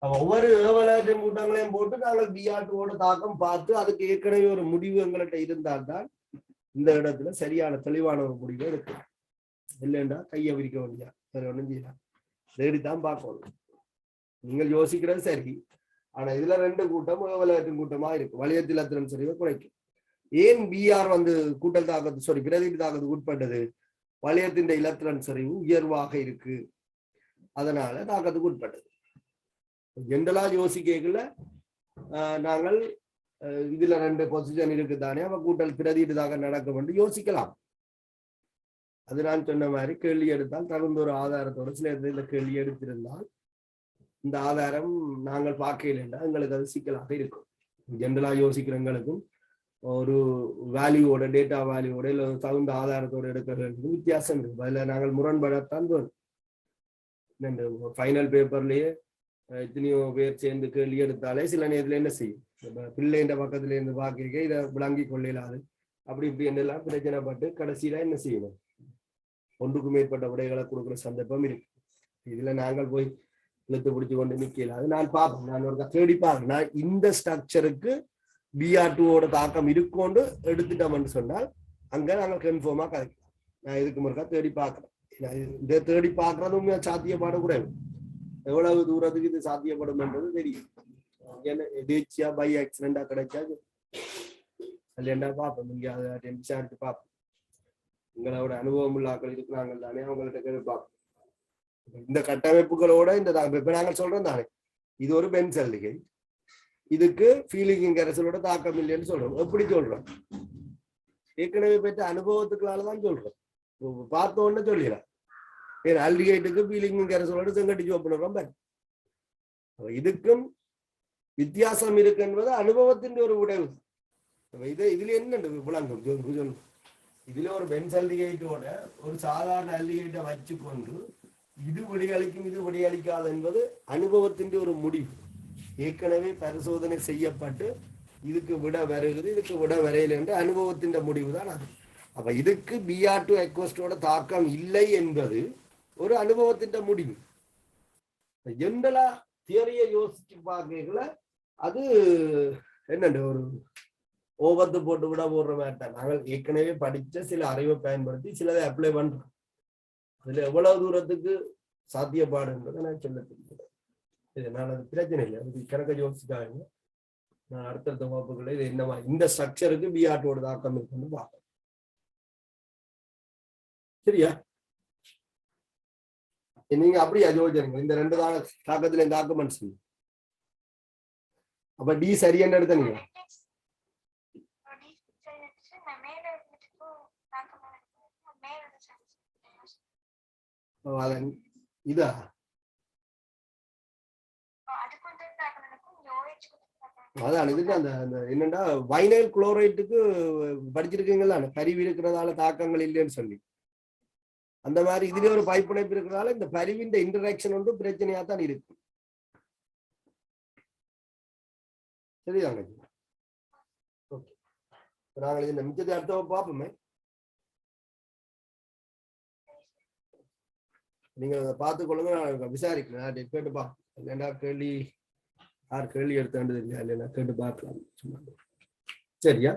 ஒவ்வொரு ஏவலகத்தின் கூட்டங்களையும் போட்டு நாங்கள் BR2 தாக்கம் பார்த்து அதுக்கு ஏற்கனவே ஒரு முடிவு எங்கள்கிட்ட இருந்தால்தான் இந்த இடத்துல சரியான தெளிவான ஒரு முடிவு இருக்கு. இல்லைன்னா கையை விரிக்க வேண்டியா, சரி ஒண்ணும் செய்யலாம், தேடித்தான் பார்க்கணும். நீங்கள் யோசிக்கிறது சரி, ஆனா இதுல ரெண்டு கூட்டம் ஏவலகத்தின் கூட்டமா இருக்கு. வளையத்தில் அத்திரன் சரிவை குறைக்கும். ஏன் BR வந்து கூட்டல் தாக்கத்து பிரதிபீடு தாக்கத்துக்கு உட்பட்டது? வளையத்தின் இலத்திரன் சரிவு உயர்வாக இருக்கு, அதனால தாக்கத்துக்கு உட்பட்டது. ஜென்ரலா யோசிக்கல நாங்கள் இதுல ரெண்டு பொசிஷன் இருக்குதானே, அவ கூட்டல் பிரதியீடுதாக நடக்கும் என்று யோசிக்கலாம். அது நான் சொன்ன மாதிரி கேள்வி எடுத்தால் தகுந்த ஒரு ஆதாரத்தோட சில இந்த கேள்வி எடுத்திருந்தால் இந்த ஆதாரம் நாங்கள் பார்க்கலைன்னா எங்களுக்கு அது சிக்கலாக இருக்கும். ஜென்ரலா யோசிக்கிறவங்களுக்கும் ஒரு வேல்யூவோட டேட்டா வேல்யூவோட இல்லை தகுந்த ஆதாரத்தோடு எடுக்கிறதுக்கு வித்தியாசம் இருக்கு. அதில் நாங்கள் முரண்படத்தான் தோணும். ஃபைனல் பேப்பர்லயே எத்தனையோ பேர் சேர்ந்து கேள்வி எடுத்தாலே சில நேரத்துல என்ன செய்யும், பிள்ளைன்ற பக்கத்துல இருந்து பார்க்க இதை விளங்கி கொள்ளலாது அப்படி இப்படி என்னெல்லாம் பிரச்சனைப்பட்டு கடைசியில என்ன செய்யணும், ஒன்றுக்கும் மேற்பட்ட விடைகளை கொடுக்குற சந்தர்ப்பம் இருக்கு. இதுல நாங்கள் போய் இழுத்து பிடிச்சு கொண்டு நிக்கல. அது நான் பார்ப்பேன், நான் ஒரு தேடி பார்ப்பேன். நான் இந்த ஸ்ட்ரக்சருக்கு BR2 தாக்கம் இருக்கோண்டு எடுத்துட்டோம்னு சொன்னால் அங்க நாங்கள் கன்ஃபார்மா கதைக்கலாம். நான் இதுக்கு முறைக்கா தேடி பார்க்கிறேன். இதை தேடி பார்க்கறது உண்மையா சாத்தியப்படக்கூடாது. எவ்வளவு தூரத்துக்கு இது சாத்தியப்படும் என்றது தெரியும். எதேச்சியா பை ஆக்சிடென்டா கிடைச்சா இல்லையா பார்ப்போம். நீங்க அதை விசாரிச்சு பார்ப்போம். உங்களோட அனுபவம் உள்ள ஆக்கள் இருக்கிறாங்க தானே, அவங்கள்ட்ட கேட்டு பார்ப்போம். இந்த கட்டமைப்புகளோட இந்த இப்ப நாங்கள் சொல்றோம் தானே, இது ஒரு பென்சல்லிகை, இதுக்கு ஃபீலிங் கரைசலோட தாக்கம் இல்லைன்னு சொல்றோம். எப்படி சொல்றோம்? ஏற்கனவே பெற்ற அனுபவத்துக்களாலதான் சொல்றோம். பார்த்த உடனே சொல்லிடலாம். ஏன் ஆல்டிகைட்டுக்கு ஃபீலிங் கரைசலோட செங்கட்டி பண்ணுறோம். இதுக்கும் வித்தியாசம் இருக்கு என்பது அனுபவத்தின் ஒரு விளைவு. இதுல என்ன விளங்கும்? இதுல ஒரு பென்சல்டிகைட்டோட ஒரு சாதாரண ஆல்டிகைட்டை வச்சுக்கொண்டு இது விடையளிக்கும் இது விடையளிக்காது என்பது அனுபவத்தின் ஒரு முடிவு. ஏற்கனவே பரிசோதனை செய்யப்பட்டு இதுக்கு விட வருகிறது, இதுக்கு விட வரையில் என்று அனுபவத்தின் முடிவு தான் அது. அப்ப இதுக்கு BR2 எக்வஸ்டோட தாக்கம் இல்லை என்பது ஒரு அனுபவத்தின் முடிவு. ஜென்ரலா தியரியை யோசிச்சு பார்க்கல அது என்னண்டு ஒரு ஓவத்து போட்டு விட போடுற மாதிரி. நாங்கள் ஏற்கனவே படிச்ச சில அறிவை பயன்படுத்தி சிலதை அப்ளை பண்றோம். அதுல எவ்வளவு தூரத்துக்கு சாத்தியப்பாடு என்பதை நான் சொல்ல தெரியும். நான் அது பிரச்சனை இல்லை, அது கணக்க யோசிச்சுக்காங்க. நான் அடுத்தடுத்த வகுப்புகளை இது என்னமா இந்த ஸ்ட்ரக்சருக்கு BR2 தாக்கம் இருக்குன்னு பார்ப்பேன். சரியா? நீங்க அப்படியா யோசிச்சிருங்க. இந்த ரெண்டு தாக்கத்துல இந்த டாக்குமெண்ட்ஸ் அப்ப D சரியான எடுத்த நீங்க இதா அதான் இதுக்கு அந்த என்னன்னா வைனைல் குளோரைட்டுக்கு படிச்சிருக்கீங்களா, பரிவு இருக்கிறதால தாக்கங்கள் இல்லைன்னு சொல்லி. அந்த மாதிரி இதுல ஒரு பைப்பிணைப்பு இருக்கிறதால இந்த பரிவின் இன்டராக்ஷன் வந்து பிரச்சனையா தான் இருக்கு. சரிதாங்க? ஓகே, நாங்கள் இந்த மிச்சத்தை அடுத்த பார்ப்போமே. நீங்க பார்த்து கொள்ளுங்க, நான் விசாரிக்கிறேன், கேட்டுப்பா. இல்லைன்னா கேள்வி யார் கேள்வி எடுத்தாண்டு இல்லையா இல்லைன்னா கேட்டு பார்க்கலாம். சரியா